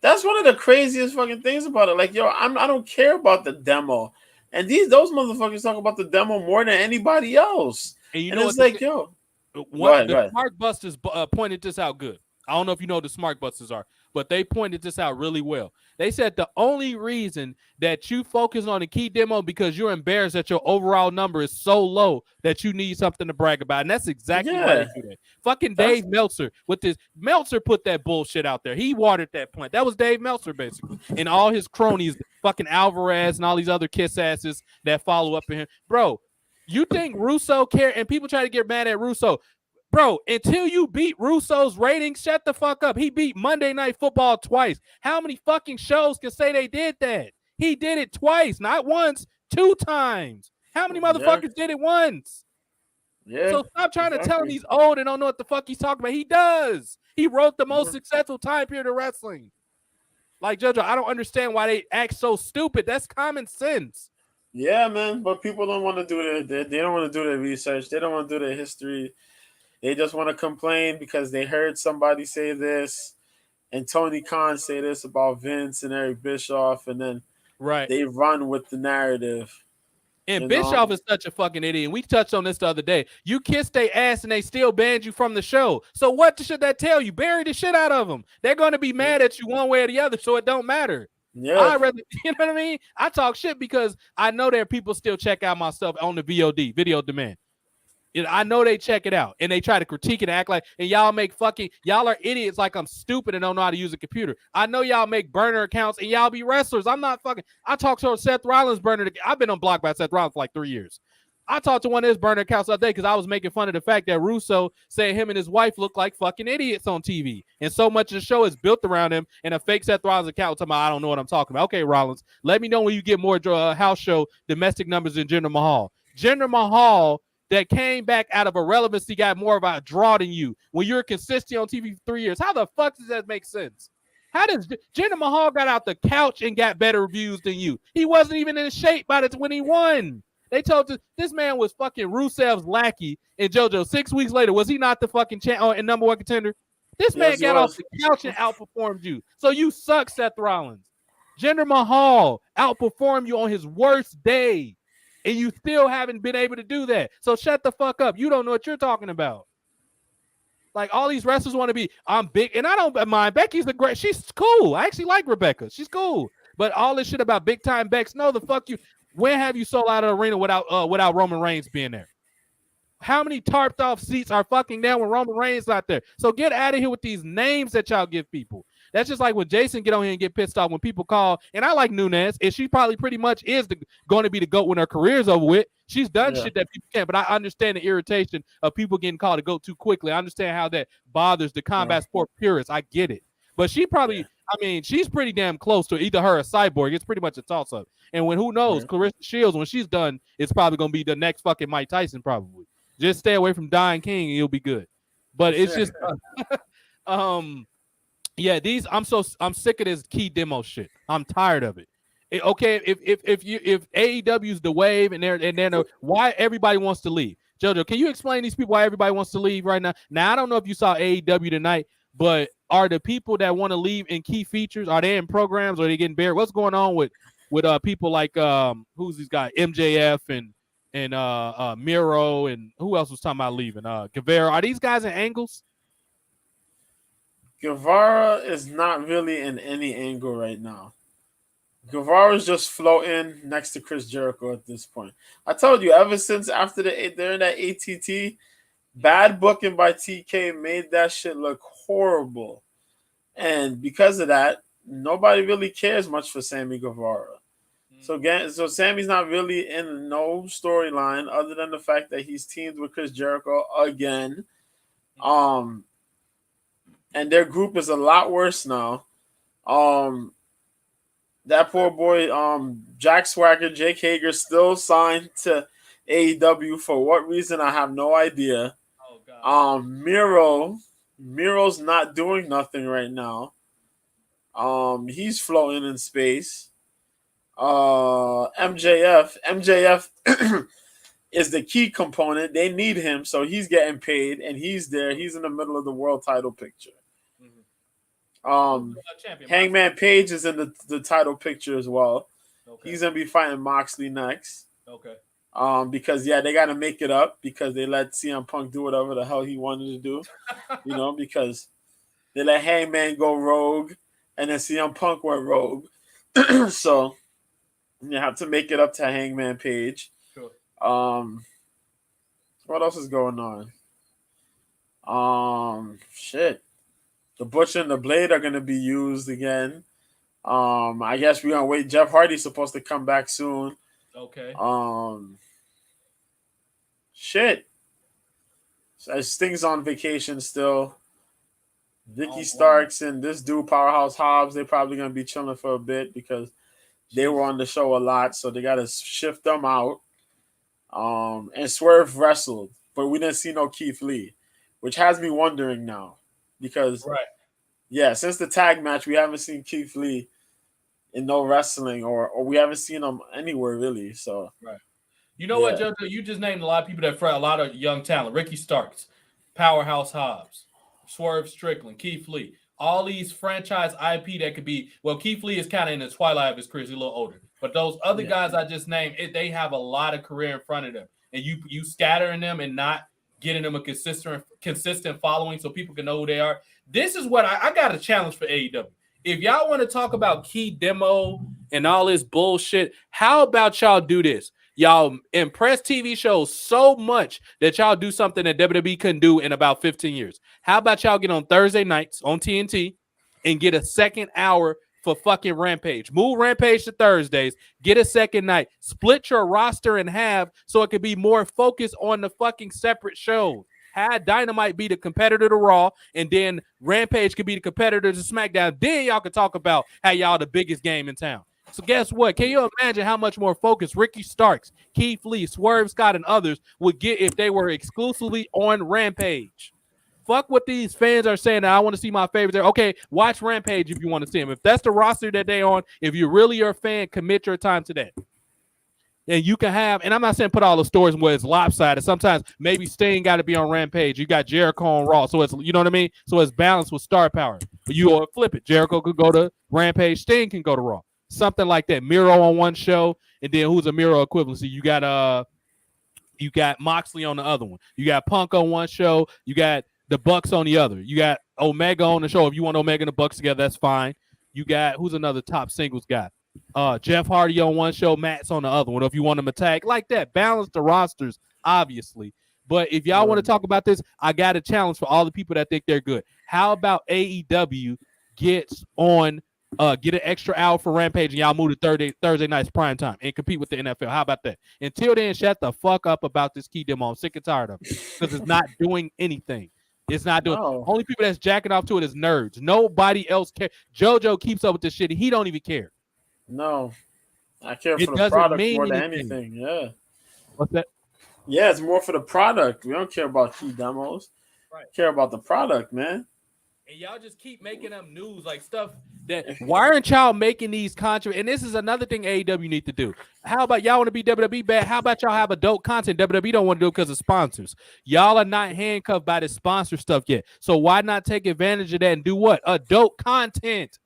That's one of the craziest fucking things about it. Like, yo, I don't care about the demo, and those motherfuckers talk about the demo more than anybody else. And you And know it's what? like, yo, go What ahead, the go ahead. Smart Busters pointed this out good. I don't know if you know what the Smart Busters are, but they pointed this out really well. They said the only reason that you focus on the key demo because you're embarrassed that your overall number is so low that you need something to brag about. And that's exactly why they Yeah, do that. Fucking that's Dave Meltzer with this. Meltzer put that bullshit out there. He watered that plant. That was Dave Meltzer, basically. And all his cronies, fucking Alvarez and all these other kiss asses that follow up in him. Bro, you think Russo care? And people try to get mad at Russo. Bro, until you beat Russo's ratings, shut the fuck up. He beat Monday Night Football twice. How many fucking shows can say they did that? He did it twice, not once, 2 times. How many yeah, motherfuckers did it once? yeah, So stop trying to tell him exactly. he's old and don't know what the fuck he's talking about. He does. He wrote the most Yeah. successful time period of wrestling. Like, JoJo, I don't understand why they act so stupid. That's common sense. Yeah, man, but people don't want to do they don't want to do their research. They don't want to do their history. They just want to complain because they heard somebody say this and Tony Khan say this about Vince and Eric Bischoff, and then Right. they run with the narrative. And You Bischoff know? is such a fucking idiot. And we touched on this the other day. You kissed their ass and they still banned you from the show. So what should that tell you? Bury the shit out of them. They're going to be mad at you one way or the other, so it don't matter. Yeah, I rather, you know what I mean? I talk shit because I know there are people still check out my stuff on the VOD, video demand. I know they check it out and they try to critique it and act like, and y'all are idiots like I'm stupid and don't know how to use a computer. I know y'all make burner accounts and y'all be wrestlers. I'm not fucking, I talked to Seth Rollins burner. I've been unblocked by Seth Rollins for like 3 years. I talked to one of his burner accounts the other day because I was making fun of the fact that Russo said him and his wife look like fucking idiots on TV. And so much of the show is built around him and a fake Seth Rollins account talking about, I don't know what I'm talking about. Okay, Rollins, let me know when you get more house show domestic numbers than Jinder Mahal. Jinder Mahal that came back out of irrelevancy got more of a draw than you when you're consistent on TV for 3 years. How the fuck does that make sense? How does Jinder Mahal got out the couch and got better reviews than you? He wasn't even in shape by the when he won. They told this man was fucking Rusev's lackey. And JoJo, 6 weeks later, was he not the fucking and number one contender? This man yes, he got off was. the couch and outperformed you. So you suck, Seth Rollins. Jinder Mahal outperformed you on his worst day. And you still haven't been able to do that. So shut the fuck up. You don't know what you're talking about. Like all these wrestlers want to be, I'm big, and I don't mind. Becky's she's cool. I actually like Rebecca. She's cool. But all this shit about big time Becks, no, the fuck you. When have you sold out of the arena without Roman Reigns being there? How many tarped off seats are fucking down when Roman Reigns out there? So get out of here with these names that y'all give people. That's just like when Jason get on here and get pissed off when people call. And I like Nunes, and she probably pretty much is going to be the GOAT when her career's over with. She's done shit that people can't. But I understand the irritation of people getting called a GOAT too quickly. I understand how that bothers the combat sport purists. I get it. But she probably, I mean, she's pretty damn close to either her or Cyborg. It's pretty much a toss-up. And when who knows, Clarissa Shields, when she's done, it's probably going to be the next fucking Mike Tyson probably. Just stay away from Don King and you'll be good. But it's just yeah, I'm sick of this key demo shit. I'm tired of it. Okay, if AEW's the wave and they're why everybody wants to leave. JoJo, can you explain these people why everybody wants to leave right now? Now I don't know if you saw AEW tonight, but are the people that want to leave in key features, are they in programs or are they getting buried? What's going on with people like who's these guys? MJF and Miro and who else was talking about leaving? Guevara. Are these guys in angles? Guevara is not really in any angle right now. Guevara's just floating next to Chris Jericho at this point. I told you, ever since after they're in that ATT, bad booking by TK made that shit look horrible. And because of that, nobody really cares much for Sammy Guevara. So Sammy's not really in no storyline other than the fact that he's teamed with Chris Jericho again. And their group is a lot worse now. Um, that poor boy, Jack Swagger, Jake Hager, still signed to AEW for what reason? I have no idea. Oh God. Miro's not doing nothing right now. He's floating in space. MJF is the key component. They need him, so he's getting paid, and he's there. He's in the middle of the world title picture. Hangman Page is in the title picture as well. Okay. He's gonna be fighting Moxley next. Okay. Because they gotta make it up because they let CM Punk do whatever the hell he wanted to do. Because they let Hangman go rogue and then CM Punk went rogue. So you have to make it up to Hangman Page. Sure. What else is going on? Shit. The Butcher and the Blade are gonna be used again. I guess we're gonna wait. Jeff Hardy's supposed to come back soon. Okay. Shit. Sting's on vacation still. Vicky Starks and this dude Powerhouse Hobbs, they're probably gonna be chilling for a bit because they were on the show a lot, so they gotta shift them out. And Swerve wrestled, but we didn't see no Keith Lee, which has me wondering now. Because since the tag match, we haven't seen Keith Lee in no wrestling, or we haven't seen him anywhere really. So you know what, JoJo? You just named a lot of people that a lot of young talent. Ricky Starks, Powerhouse Hobbs, Swerve Strickland, Keith Lee. All these franchise IP that could be. Well, Keith Lee is kind of in the twilight of his career. He's a little older, but those other guys I just named, they have a lot of career in front of them, and you scattering them and not getting them a consistent following so people can know who they are. This is what I got a challenge for AEW. If y'all want to talk about key demo and all this bullshit, how about y'all do this? Y'all impress TV shows so much that y'all do something that WWE couldn't do in about 15 years. How about y'all get on Thursday nights on TNT and get a second hour for fucking Rampage? Move Rampage to Thursdays. Get a second night. Split your roster in half so it could be more focused on the fucking separate shows. Had Dynamite be the competitor to Raw, and then Rampage could be the competitor to SmackDown. Then y'all could talk about how y'all the biggest game in town. So guess what? Can you imagine how much more focus Ricky Starks, Keith Lee, Swerve Scott, and others would get if they were exclusively on Rampage? Fuck what these fans are saying. I want to see my favorites there. Okay, watch Rampage if you want to see them. If that's the roster that they on, if you really are a fan, commit your time to that. And you can have, and I'm not saying put all the stories where it's lopsided. Sometimes maybe Sting got to be on Rampage. You got Jericho on Raw, so it's, you know what I mean? So it's balanced with star power. But you or flip it. Jericho could go to Rampage, Sting can go to Raw. Something like that. Miro on one show, and then who's a Miro equivalency? You got Moxley on the other one. You got Punk on one show. You got the Bucks on the other. You got Omega on the show. If you want Omega and the Bucks together, that's fine. You got who's another top singles guy? Jeff Hardy on one show, Matt's on the other one. Or if you want them to tag like that, balance the rosters, obviously. But if y'all want to talk about this, I got a challenge for all the people that think they're good. How about AEW gets on, get an extra hour for Rampage and y'all move to Thursday nights prime time and compete with the NFL? How about that? Until then, shut the fuck up about this key demo. I'm sick and tired of it because it's not doing anything. It's not doing. Only people that's jacking off to it is nerds. Nobody else cares. JoJo keeps up with this shit. He don't even care. No, I care for the product more than anything. Yeah. What's that? Yeah, it's more for the product. We don't care about key demos. Right. Care about the product, man. And y'all just keep making up news like stuff that. Why aren't y'all making these controversies? And this is another thing AEW need to do. How about y'all want to be WWE bad? How about y'all have adult content? WWE don't want to do it because of sponsors. Y'all are not handcuffed by this sponsor stuff yet. So why not take advantage of that and do what? Adult content.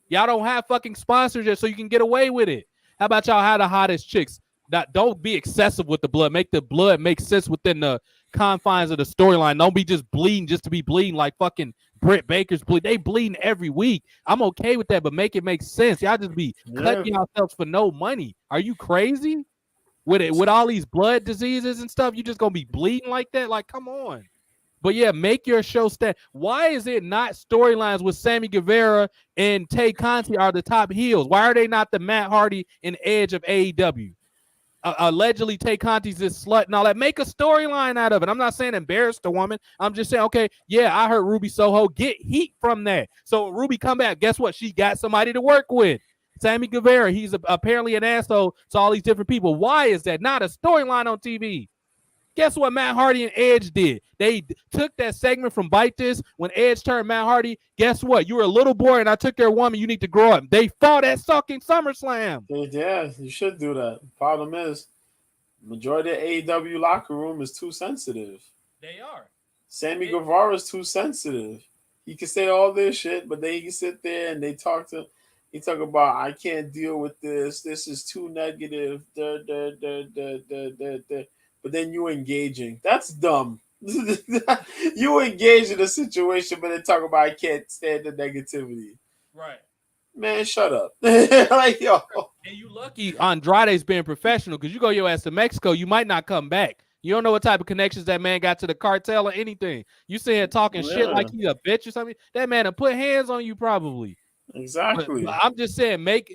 Y'all don't have fucking sponsors yet, so you can get away with it. How about y'all have the hottest chicks? Don't be excessive with the blood. Make the blood make sense within the confines of the storyline. Don't be just bleeding just to be bleeding like fucking Britt Baker's bleed. They bleeding every week. I'm okay with that, but make it make sense. Y'all just be cutting yourselves for no money. Are you crazy? With all these blood diseases and stuff, you just gonna be bleeding like that? Like, come on. But yeah, make your show stand. Why is it not storylines with Sammy Guevara and Tay Conti are the top heels? Why are they not the Matt Hardy and Edge of AEW? allegedly Tay Conti's this slut and all that. Make a storyline out of it. I'm not saying embarrass the woman. I'm just saying, okay, yeah, I heard Ruby Soho get heat from that. So Ruby come back. Guess what? She got somebody to work with. Sammy Guevara, he's apparently an asshole to all these different people. Why is that not a storyline on TV? Guess what Matt Hardy and Edge did? They took that segment from Bite This when Edge turned Matt Hardy. Guess what? You were a little boy and I took your woman. You need to grow up. They fought at fucking SummerSlam. Yeah, you should do that. Problem is, majority of AEW locker room is too sensitive. They are. Sammy Guevara is too sensitive. He can say all this shit, but then he can sit there and they talk about, I can't deal with this. This is too negative. But then you engaging. That's dumb. You engage in a situation, but then talk about I can't stand the negativity. Right. Man, shut up. Like, yo. And you lucky Andrade's being professional because you go your ass to Mexico, you might not come back. You don't know what type of connections that man got to the cartel or anything. You sit here talking shit like he's a bitch or something. That man will put hands on you probably. Exactly. But I'm just saying, make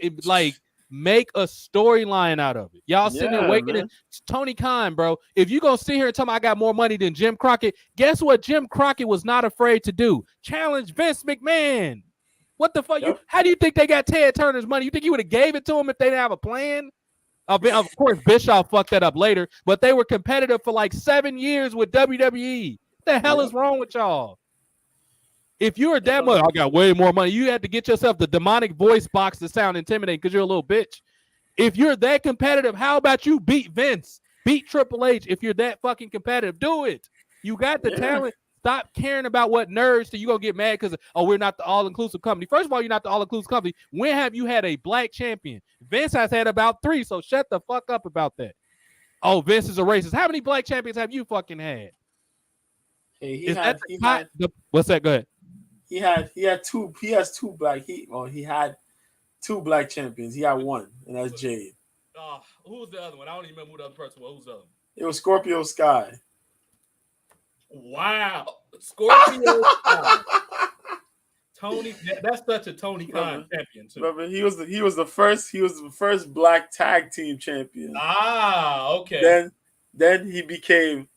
a storyline out of it. Y'all sitting there waiting. Tony Khan, bro. If you gonna sit here and tell me I got more money than Jim Crockett, guess what Jim Crockett was not afraid to do? Challenge Vince McMahon. What the fuck? Yep. How do you think they got Ted Turner's money? You think he would have gave it to him if they didn't have a plan? Of course, Bischoff fucked that up later, but they were competitive for like 7 years with WWE. What the hell is wrong with y'all? If you were that much, I got way more money. You had to get yourself the demonic voice box to sound intimidating because you're a little bitch. If you're that competitive, how about you beat Vince, beat Triple H? If you're that fucking competitive, do it. You got the talent. Stop caring about what nerds so you gonna get mad because we're not the all-inclusive company. First of all, you're not the all-inclusive company. When have you had a black champion? Vince has had about 3, so shut the fuck up about that. Oh, Vince is a racist. How many black champions have you fucking had? Hey, what's that? Go ahead. He had 2. He has 2 black. He had 2 black champions. He had 1, and that's Jade. Who was the other one? I don't even remember who the other person was. Who's the other one? It was Scorpio Sky. Wow, Scorpio Sky. Tony, that's such a Tony Khan champion too. Remember, he was the first black tag team champion. Okay. Then he became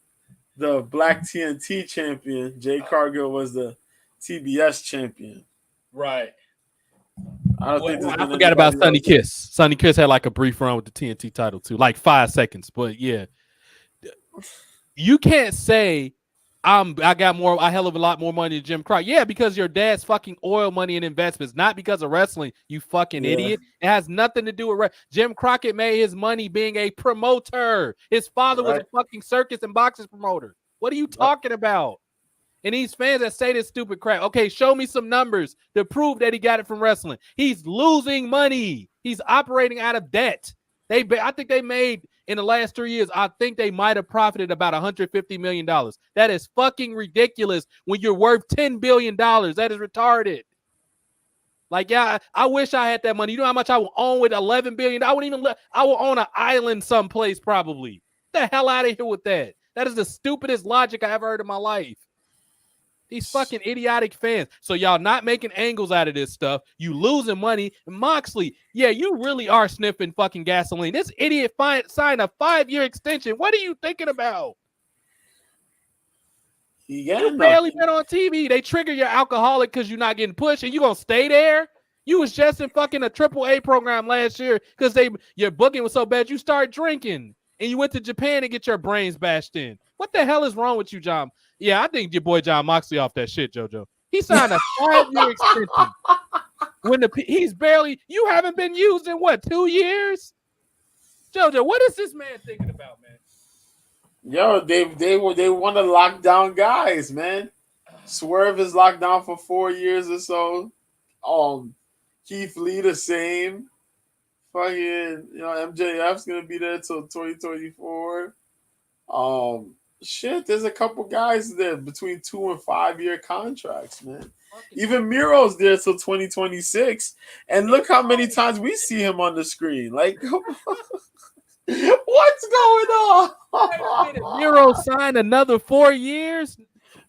the black TNT champion. Jay Cargill was the TBS champion. Right. I forgot about Sonny Kiss. Sonny Kiss had like a brief run with the TNT title too, like 5 seconds. But yeah, you can't say I got a hell of a lot more money than Jim Crockett. Yeah, because your dad's fucking oil money and investments, not because of wrestling, you fucking idiot. It has nothing to do with Jim Crockett made his money being a promoter. His father was a fucking circus and boxing promoter. What are you talking about? And these fans that say this stupid crap, okay, show me some numbers to prove that he got it from wrestling. He's losing money. He's operating out of debt. I think they made in the last 3 years, I think they might have profited about $150 million. That is fucking ridiculous when you're worth $10 billion. That is retarded. Like, yeah, I wish I had that money. You know how much I would own with $11 billion? I will own an island someplace probably. Get the hell out of here with that. That is the stupidest logic I ever heard in my life. These fucking idiotic fans. So y'all not making angles out of this stuff. You losing money. Moxley, yeah, you really are sniffing fucking gasoline. This idiot signed a 5-year extension. What are you thinking about? You barely been on TV. They trigger your alcoholic because you're not getting pushed and you gonna stay there? You was just in fucking a AAA program last year because your booking was so bad you started drinking and you went to Japan to get your brains bashed in. What the hell is wrong with you, John? Yeah, I think your boy John Moxley off that shit, JoJo. He signed a 5-year extension. You haven't been used in what, 2 years? JoJo, what is this man thinking about, man? Yo, they want to lock down guys, man. Swerve is locked down for 4 years or so. Keith Lee the same. Fucking, MJF's gonna be there till 2024. Shit, there's a couple guys there between 2 and 5 year contracts, man. Even Miro's there till 2026, and look how many times we see him on the screen. Like, what's going on? Miro signed another 4 years.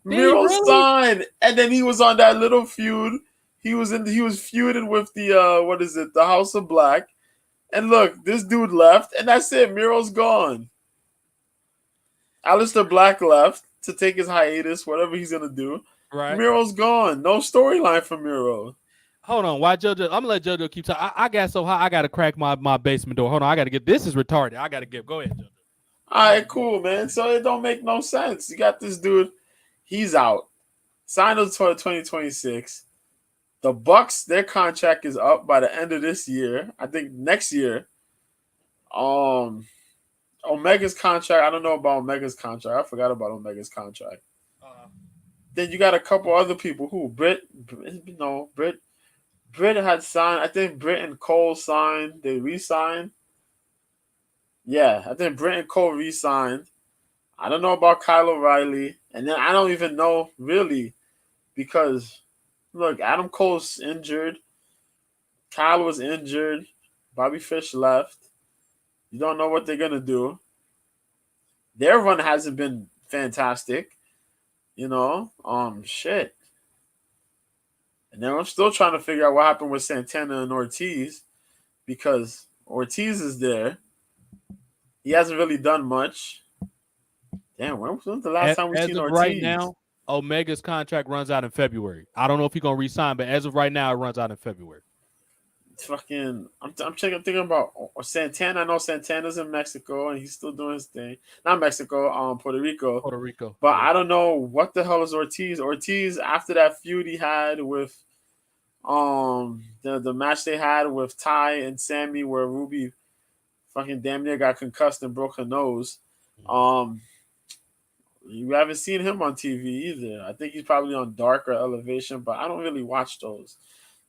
Miro signed, and then he was on that little feud. He was feuding with the the House of Black. And look, this dude left, and that's it. Miro's gone. Aleister Black left to take his hiatus, whatever he's gonna do. Right. Miro's gone. No storyline for Miro. Hold on. Why JoJo? I'm gonna let JoJo keep talking. I got so high. I gotta crack my basement door. Hold on. I gotta get. This is retarded. I gotta get. Go ahead, JoJo. All right, cool, man. So it don't make no sense. You got this dude. He's out. Signed until 2026. The Bucks, their contract is up by the end of this year. I think next year. Omega's contract. I don't know about Omega's contract. I forgot about Omega's contract. Then you got a couple other people who Britt had signed. I think Britt and Cole signed. They re-signed. Yeah, I think Britt and Cole re-signed. I don't know about Kyle O'Reilly. And then I don't even know really because look, Adam Cole's injured. Kyle was injured. Bobby Fish left. You don't know what they're gonna do. Their run hasn't been fantastic. Shit. And then I'm still trying to figure out what happened with Santana and Ortiz because Ortiz is there. He hasn't really done much. Damn, when was the last time we seen Ortiz? Right now, Omega's contract runs out in February. I don't know if he's gonna resign, but as of right now, it runs out in February. I'm thinking about Santana. I know Santana's in Mexico and he's still doing his thing. Not Mexico, Puerto Rico. But I don't know what the hell is Ortiz. Ortiz, after that feud he had with the match they had with Ty and Sammy where Ruby fucking damn near got concussed and broke her nose. You haven't seen him on TV either. I think he's probably on Dark or Elevation, but I don't really watch those.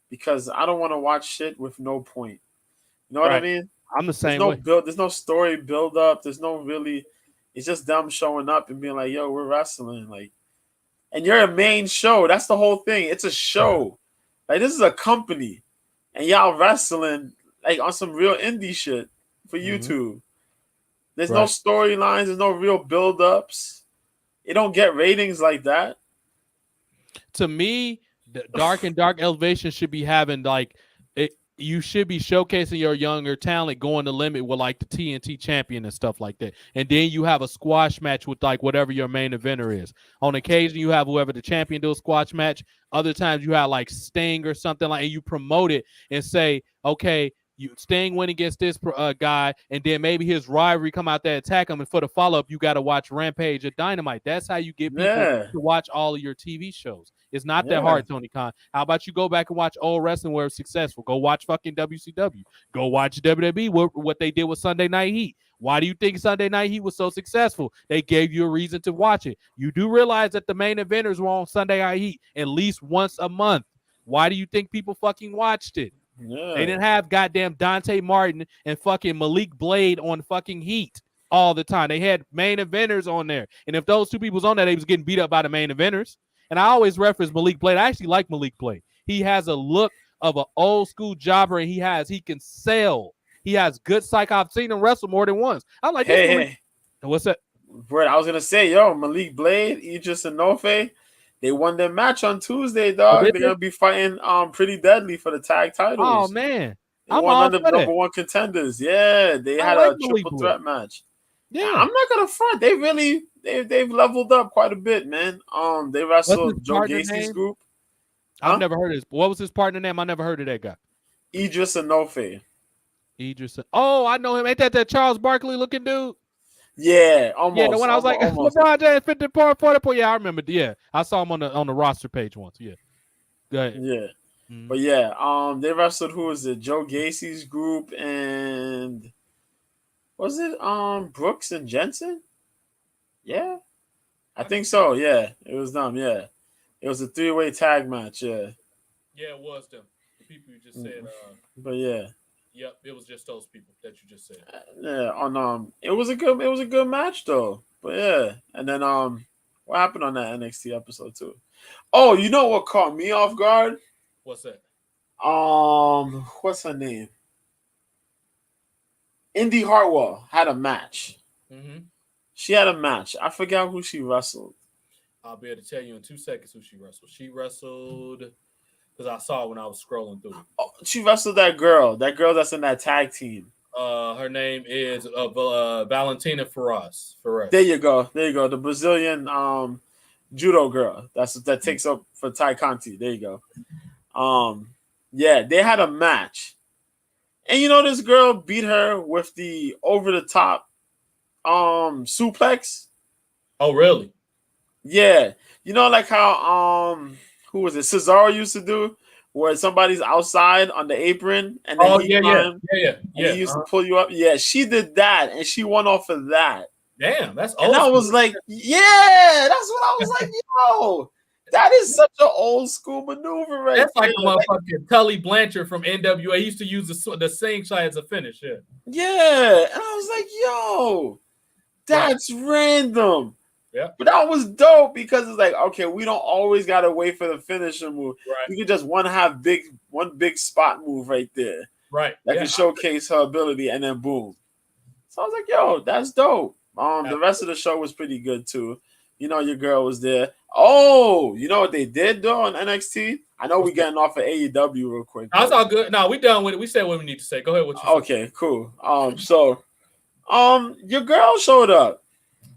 Because I don't want to watch shit with no point. You know what I mean? I'm the same way. There's no story build up. There's no really. It's just them showing up and being like, "Yo, we're wrestling." Like, and you're a main show. That's the whole thing. It's a show. Like this is a company, and y'all wrestling like on some real indie shit for YouTube. There's no storylines. There's no real build ups. It don't get ratings like that. To me. The Dark and Dark Elevation should be having like it. You should be showcasing your younger talent, going the limit with like the TNT champion and stuff like that. And then you have a squash match with like whatever your main eventer is. On occasion, you have whoever the champion do a squash match. Other times, you have like Sting or something like, and you promote it and say, okay, you Sting went against this guy, and then maybe his rivalry come out there attack him, and for the follow up, you got to watch Rampage or Dynamite. That's how you get people to watch all of your TV shows. It's not that hard, Tony Khan. How about you go back and watch old wrestling where it's successful? Go watch fucking WCW. Go watch WWE, what they did with Sunday Night Heat. Why do you think Sunday Night Heat was so successful? They gave you a reason to watch it. You do realize that the main eventers were on Sunday Night Heat at least once a month. Why do you think people fucking watched it? Yeah. They didn't have goddamn Dante Martin and fucking Malik Blade on fucking Heat all the time. They had main eventers on there. And if those two people was on there, they was getting beat up by the main eventers. And I always reference Malik Blade. I actually like Malik Blade. He has a look of an old school jobber, and he can sell. He has good psych. I've seen him wrestle more than once. I'm like, hey. What's that? Brett, I was gonna say, Malik Blade, Idris Enofe, they won their match on Tuesday, dog. They're gonna be fighting Pretty Deadly for the tag titles. Oh man, I'm one of the number one contenders. Yeah, they had a triple threat match. Yeah, I'm not gonna front. They've leveled up quite a bit, man. They wrestled Joe Gacy's group. I've never heard of this. What was his partner name? I never heard of that guy. Idris Enofe. Oh, I know him. Ain't that Charles Barkley looking dude? Yeah, almost. Yeah, the one I was like, LeBron James 50 point. Yeah, I remember. Yeah, I saw him on the roster page once. Yeah, go ahead. Yeah, but yeah, they wrestled. Who was it? Joe Gacy's group and was it Brooks and Jensen? Yeah, I think so. Yeah, it was them. Yeah, it was a 3-way tag match. Yeah, it was them. The people you just said. But yeah. Yep, it was just those people that you just said. Yeah, it was a good match though. But yeah, and then what happened on that NXT episode too? Oh, you know what caught me off guard? What's that? What's her name? Indy Hartwell had a match. Mm-hmm. She had a match. I forgot who she wrestled. I'll be able to tell you in 2 seconds who she wrestled. She wrestled because I saw it when I was scrolling through. Oh, she wrestled that girl that's in that tag team. Her name is Valentina Ferraz. There you go. The Brazilian judo girl. That takes up for Ty Conti. There you go. Yeah, they had a match. And this girl beat her with the over the top suplex. Oh, really? Yeah. Like how who was it? Cesaro used to do, where somebody's outside on the apron and then he used to pull you up. Yeah, she did that and she won off of that. Damn, that's old. And I was like, yeah, that's what I was like, yo. That is such an old school maneuver, right? That's like a motherfucking Tully Blanchard from NWA. He used to use the sing shot as a finish. Yeah. Yeah, and I was like, yo, that's random. Yeah. But that was dope because it's like, okay, we don't always gotta wait for the finisher move. Right. We could just one big spot move right there. Right. That can showcase her ability, and then boom. So I was like, yo, that's dope. The rest of the show was pretty good too. Your girl was there. Oh, you know what they did though on NXT? I know we're getting off of AEW real quick. That's all good. No, we done with it. We said what we need to say. Go ahead. What you okay, cool. So your girl showed up.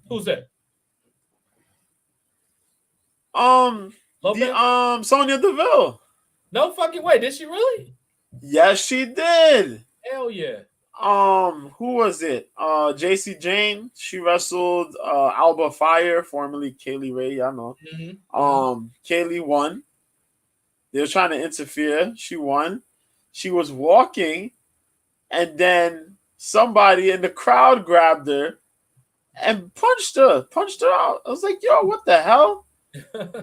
Who's that? Sonya Deville. No fucking way. Did she really? Yes, she did. Hell yeah. Who was it? JC Jane. She wrestled Alba Fire, formerly Kaylee Ray. I know. Mm-hmm. Kaylee won. They were trying to interfere. She won. She was walking, and then somebody in the crowd grabbed her and punched her out. I was like, yo, what the hell?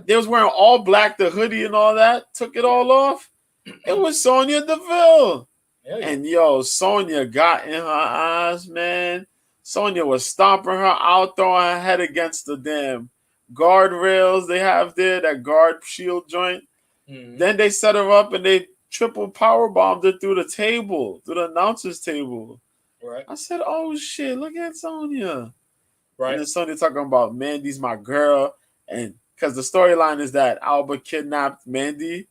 They was wearing all black, the hoodie and all that. Took it all off. It was Sonya Deville. Yeah. And yo, Sonya got in her eyes, man. Sonya was stomping her out, throwing her head against the damn guardrails they have there, that guard shield joint. Mm-hmm. Then they set her up and they triple power bombed her through the table, through the announcer's table. Right. I said, oh shit, look at Sonya. Right. And then Sonya talking about Mandy's my girl. And because the storyline is that Alba kidnapped Mandy.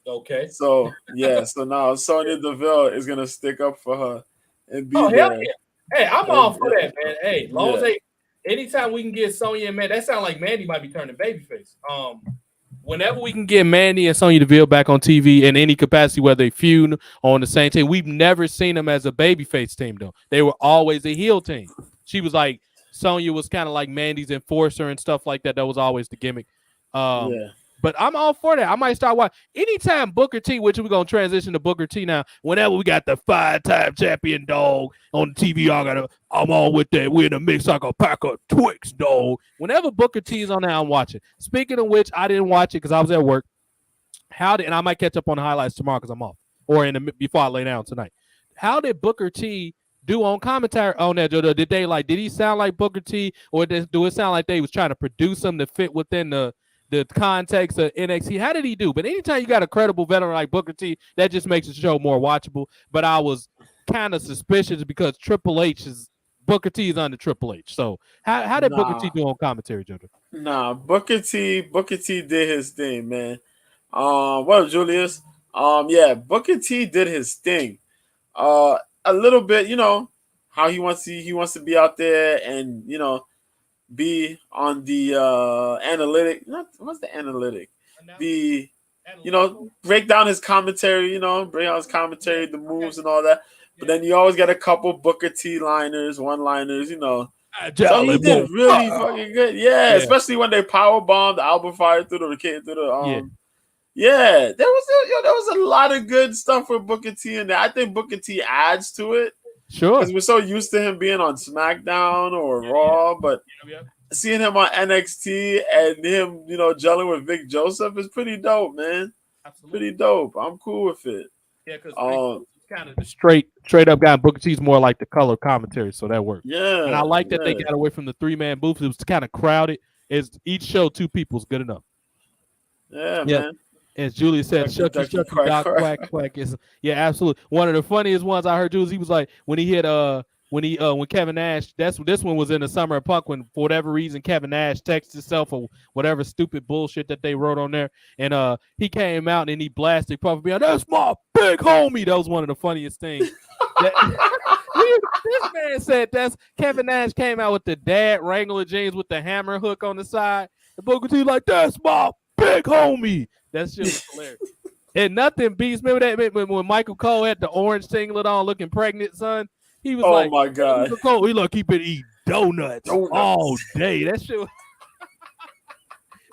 Okay. So yeah, so now Sonya Deville is gonna stick up for her and be there. Hell yeah. Hey, I'm all for that, man. Hey, long as anytime we can get Sonya and Mandy, that sounds like Mandy might be turning babyface. Whenever we can get Mandy and Sonya Deville back on TV in any capacity, whether they feud on the same team, we've never seen them as a babyface team though. They were always a heel team. She was like Sonya was kind of like Mandy's enforcer and stuff like that. That was always the gimmick. But I'm all for that. I might start watching anytime Booker T, which we're gonna transition to Booker T now. Whenever we got the 5-time champion dog on the TV, I'm all with that. We're in the mix like a pack of Twix, dog. Whenever Booker T is on there, I'm watching. Speaking of which, I didn't watch it because I was at work. And I might catch up on the highlights tomorrow because I'm off, or before I lay down tonight. How did Booker T do on commentary on that, Joe? Did he sound like Booker T, or do it sound like they was trying to produce him to fit within the context of NXT? How did he do? But anytime you got a credible veteran like Booker T, that just makes the show more watchable. But I was kind of suspicious because Booker T is under Triple H. So how did Booker T do on commentary, Jojo? Nah, Booker T did his thing, man. What up, Julius? Yeah, Booker T did his thing. A little bit, how he wants to be out there and be on the analytic. What's the analytic? Break down his commentary, the moves and all that. But then you always get a couple Booker T one-liners, So he did really fucking good. Yeah, especially when they power bombed the Alba Fire through the there was a lot of good stuff with Booker T in there. I think Booker T adds to it. Sure. Because we're so used to him being on SmackDown or Raw, but seeing him on NXT and him, gelling with Vic Joseph is pretty dope, man. Absolutely. Pretty dope. I'm cool with it. Yeah, because kind of the straight up guy. Booker T's more like the color commentary, so that worked. Yeah. And I like that they got away from the 3-man booth. It was kind of crowded. It's each show 2 people's good enough. Yeah, man. As Julia said, Shucky, quack, quack. Absolutely. One of the funniest ones I heard, Jules, he was like, when he hit when Kevin Nash, this one was in the summer of Punk when for whatever reason Kevin Nash texted himself or whatever stupid bullshit that they wrote on there, and he came out and he blasted Puffy Beyond. That's my big homie. That was one of the funniest things. This man said that's Kevin Nash came out with the dad Wrangler jeans with the hammer hook on the side. The Booker T like that's my big homie. That shit was hilarious. And nothing beats. Remember that when Michael Cole had the orange singlet on, looking pregnant, son. He was like, "Oh my god!" He like keep it eat donuts all day. That shit.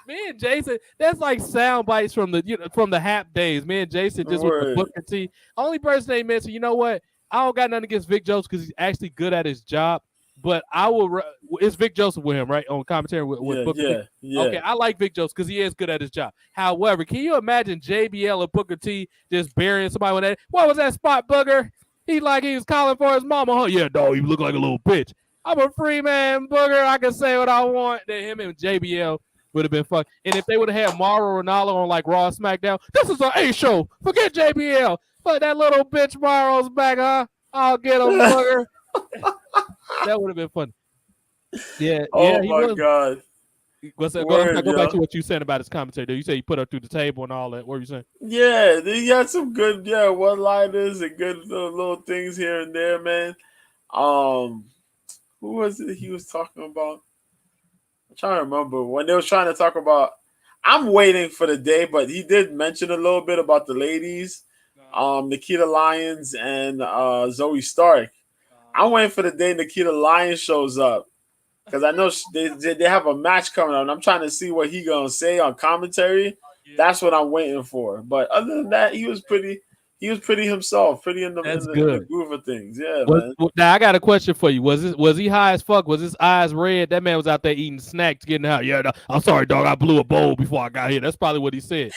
Me and Jason, that's like sound bites from the Hap days. Me and Jason just with the Booker T. Only person they mentioned. You know what? I don't got nothing against Vic Joseph because he's actually good at his job. But I will. It's Vic Joseph with him, right? On commentary with Booker T. Yeah. Okay, I like Vic Joseph because he is good at his job. However, can you imagine JBL or Booker T just burying somebody with that? What was that spot, Booger? He was calling for his mama. Huh? Yeah, dog, you look like a little bitch. I'm a free man, Booger. I can say what I want. Then him and JBL would have been fun. And if they would have had Mauro Ronaldo on like Raw SmackDown, this is an A show. Forget JBL. Put that little bitch Mauro's back, huh? I'll get him, Booger. That would have been fun. Yeah. Oh my god. What's that? Go back to what you said about his commentary. You say he put her through the table and all that. What were you saying? Yeah, he had some good one-liners and good little things here and there, man. Who was it he was talking about? I'm trying to remember when they was trying to talk about. I'm waiting for the day, but he did mention a little bit about the ladies, Nikita Lyons and Zoe Stark. I'm waiting for the day Nikita Lyons shows up because I know they have a match coming up. And I'm trying to see what he gonna say on commentary. Yeah. That's what I'm waiting for. But other than that, he was pretty himself, pretty in the groove of things. Yeah, man. Now I got a question for you. Was he high as fuck? Was his eyes red? That man was out there eating snacks, getting out. Yeah, no, I'm sorry, dog. I blew a bowl before I got here. That's probably what he said.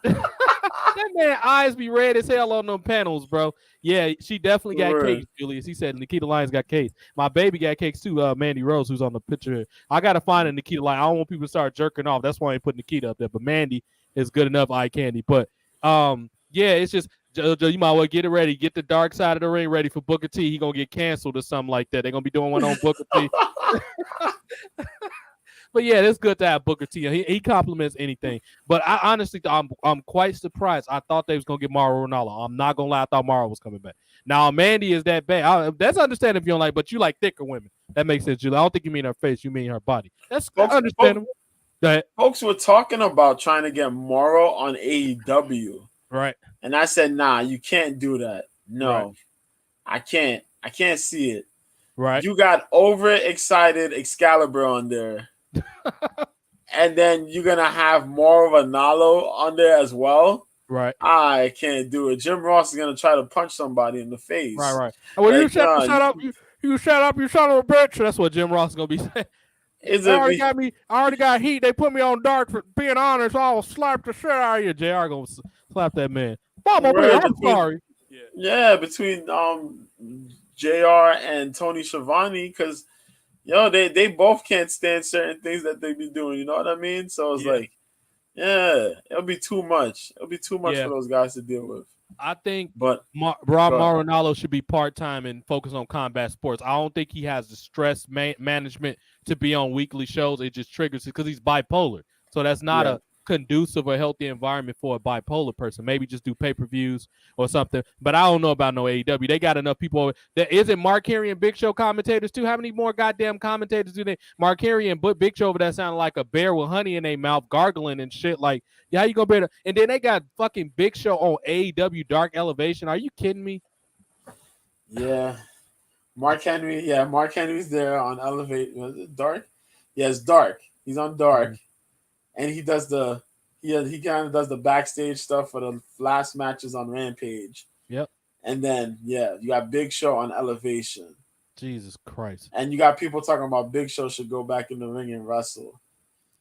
That man eyes be red as hell on them panels, bro. Yeah, she definitely got cakes, Julius. He said Nikita Lyons got cakes. My baby got cakes too. Mandy Rose, who's on the picture here. I gotta find a Nikita Lyons. I don't want people to start jerking off. That's why I ain't put Nikita up there. But Mandy is good enough eye candy. But yeah, it's just you might well get it ready. Get the dark side of the ring ready for Booker T. He gonna get canceled or something like that. They're gonna be doing one on Booker T. But yeah, it's good to have Booker T. He compliments anything. But I honestly, I'm quite surprised. I thought they was gonna get Mauro Ronaldo. I'm not gonna lie, I thought Mauro was coming back. Now Mandy is that bad. That's understandable if you don't like, but you like thicker women. That makes sense, Julie. I don't think you mean her face. You mean her body. That's understandable. Folks were talking about trying to get Mauro on AEW. Right. And I said, nah, you can't do that. No, right. I can't see it. Right. You got overexcited Excalibur on there. And then you're going to have Mauro Ronaldo on there as well. Right. I can't do it. Jim Ross is going to try to punch somebody in the face. Right. Well, like, you shut up, you shut up, you son of a bitch. That's what Jim Ross is going to be saying. I already got heat. They put me on dark for being honest. So I will slap the shit out of you. JR going to slap that man. I'm sorry. Yeah, between JR and Tony Schiavone, because they both can't stand certain things that they be doing. You know what I mean? So it's like, it'll be too much. It'll be too much for those guys to deal with. I think Mauro Ronaldo should be part-time and focus on combat sports. I don't think he has the stress management to be on weekly shows. It just triggers it because he's bipolar. So that's not a conducive or healthy environment for a bipolar person. Maybe just do pay-per-views or something. But I don't know about no AEW. They got enough people. Isn't Mark Henry and Big Show commentators too? How many more goddamn commentators do they? Mark Henry and Big Show over there sounding like a bear with honey in their mouth, gargling and shit. Like, how you gonna bear that? And then they got fucking Big Show on AEW Dark Elevation. Are you kidding me? Yeah. Mark Henry's there on Elevate. Was it Dark? Yeah, it's Dark. He's on Dark. Mm-hmm. And he does he kind of does the backstage stuff for the last matches on Rampage. Yep. And then you got Big Show on Elevation. Jesus Christ. And you got people talking about Big Show should go back in the ring and wrestle.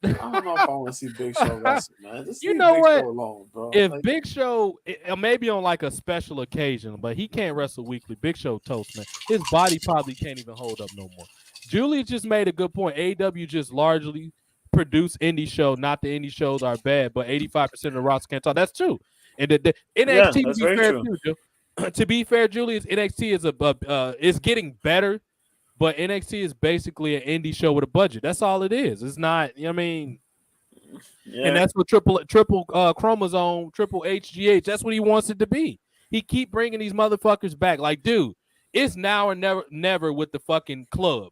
I don't know if I want to see Big Show wrestle, man. Just you know Big what? Show alone, bro. If Big Show, maybe on like a special occasion, but he can't wrestle weekly. Big Show toast, man. His body probably can't even hold up no more. Julie just made a good point. AEW just largely produce indie show. Not the indie shows are bad, but 85% of the roster can't talk. That's true. And the NXT to be fair too, to be fair, Julius, NXT is it's getting better, but NXT is basically an indie show with a budget. That's all it is. It's not. I mean, and that's what triple chromosome, triple HGH. That's what he wants it to be. He keep bringing these motherfuckers back. Like, dude, it's now or never with the fucking club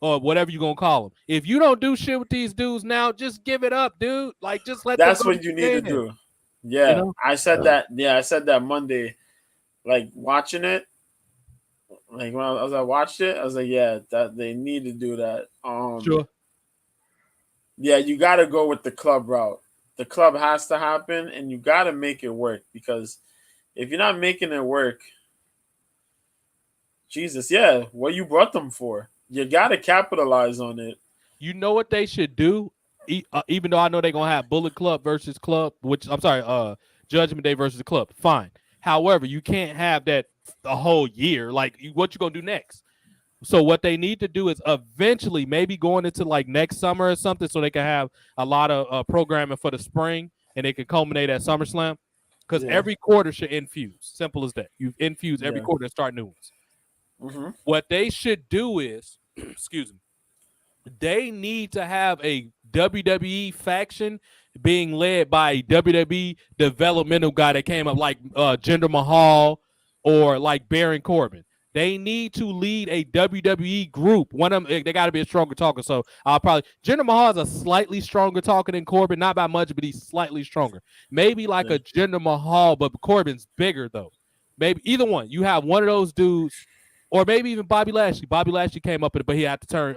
or whatever you gonna call them. If you don't do shit with these dudes now, just give it up, dude. Like, just let. That's what you need to do. Yeah, you know? I said that. Yeah, I said that Monday. Like watching it, like when I watched it, I was like, yeah, that they need to do that. Sure. Yeah, you got to go with the club route. The club has to happen, and you got to make it work, because if you're not making it work, Jesus, yeah, what you brought them for? You got to capitalize on it. You know what they should do? Even though I know they're gonna have Bullet Club versus Club, which I'm sorry, Judgment Day versus the Club. Fine. However, you can't have that the whole year. Like, what you gonna do next? So what they need to do is eventually, maybe going into like next summer or something, so they can have a lot of programming for the spring, and they can culminate at SummerSlam. Because every quarter should infuse. Simple as that. You infuse every quarter and start new ones. Mm-hmm. What they should do is, excuse me, they need to have a WWE faction being led by a WWE developmental guy that came up like Jinder Mahal or like Baron Corbin. They need to lead a WWE group. One of them, they got to be a stronger talker. So I'll probably Jinder Mahal is a slightly stronger talker than Corbin, not by much, but he's slightly stronger. Maybe like a Jinder Mahal, but Corbin's bigger though. Maybe either one. You have one of those dudes. Or maybe even Bobby Lashley. Bobby Lashley came up, but he had to turn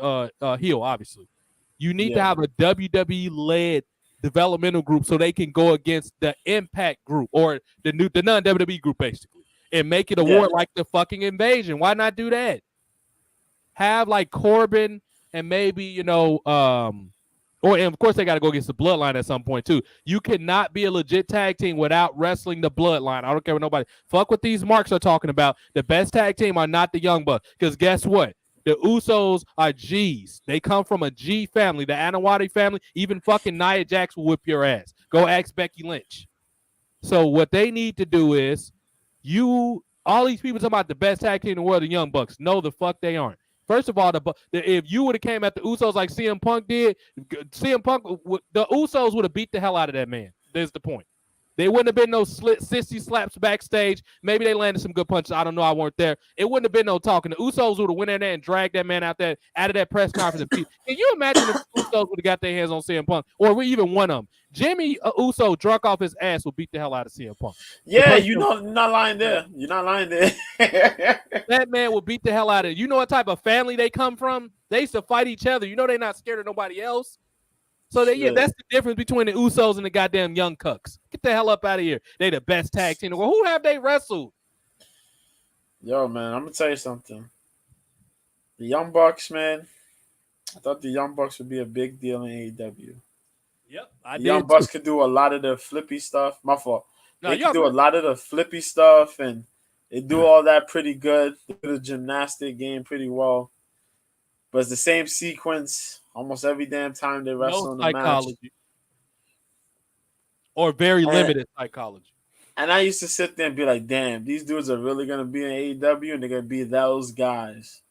heel, obviously. You need to have a WWE-led developmental group so they can go against the Impact group or the non-WWE group, basically, and make it a war like the fucking Invasion. Why not do that? Have like Corbin and maybe, and of course they got to go against the Bloodline at some point too. You cannot be a legit tag team without wrestling the Bloodline. I don't care what nobody. Fuck what these marks are talking about. The best tag team are not the Young Bucks. Because guess what? The Usos are G's. They come from a G family. The Anawati family. Even fucking Nia Jax will whip your ass. Go ask Becky Lynch. So what they need to do is all these people talking about the best tag team in the world, the Young Bucks. No, the fuck they aren't. First of all, if you would have came at the Usos like CM Punk did, CM Punk, the Usos would have beat the hell out of that man. There's the point. There wouldn't have been no sissy slaps backstage. Maybe they landed some good punches. I don't know. I weren't there. It wouldn't have been no talking. The Usos would have went in there and dragged that man out of that press conference. Can you imagine if the Usos would have got their hands on CM Punk, or even one of them? Jimmy Uso drunk off his ass will beat the hell out of CM Punk. Yeah, you're not lying there. You're not lying there. That man will beat the hell out of it. You know what type of family they come from? They used to fight each other. You know they're not scared of nobody else. So that's the difference between the Usos and the goddamn Young Cucks. Get the hell up out of here. They the best tag team. Well, who have they wrestled? Yo, man, I'm gonna tell you something. The Young Bucks, man. I thought the Young Bucks would be a big deal in AEW. Yep, the Young Bucks could do a lot of the flippy stuff. My fault. No, they could do a lot of the flippy stuff, and they do all that pretty good. They do the gymnastic game pretty well. But it's the same sequence almost every damn time they wrestle in the match. Or very limited psychology. And I used to sit there and be like, damn, these dudes are really going to be in AEW, and they're going to be those guys.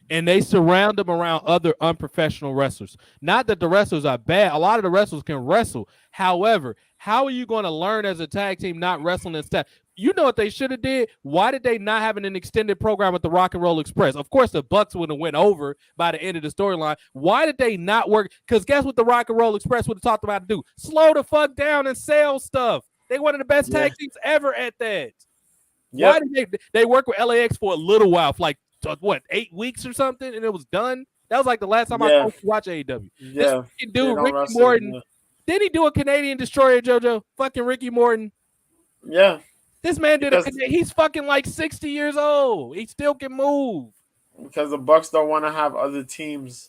And they surround them around other unprofessional wrestlers. Not that the wrestlers are bad. A lot of the wrestlers can wrestle. However, how are you going to learn as a tag team not wrestling in staff? You know what they should have did? Why did they not have an extended program with the Rock and Roll Express? Of course, the Bucks would have went over by the end of the storyline. Why did they not work? Because guess what the Rock and Roll Express would have talked about to do? Slow the fuck down and sell stuff. They one of the best tag teams ever at that. Yep. Why did they work with LAX for a little while, for like 8 weeks or something, and it was done? That was like the last time I watched AEW. Yeah, this dude Ricky Morton. Yeah. Did he do a Canadian Destroyer, JoJo? Fucking Ricky Morton. Yeah. This man he's fucking like 60 years old. He still can move. Because the Bucks don't want to have other teams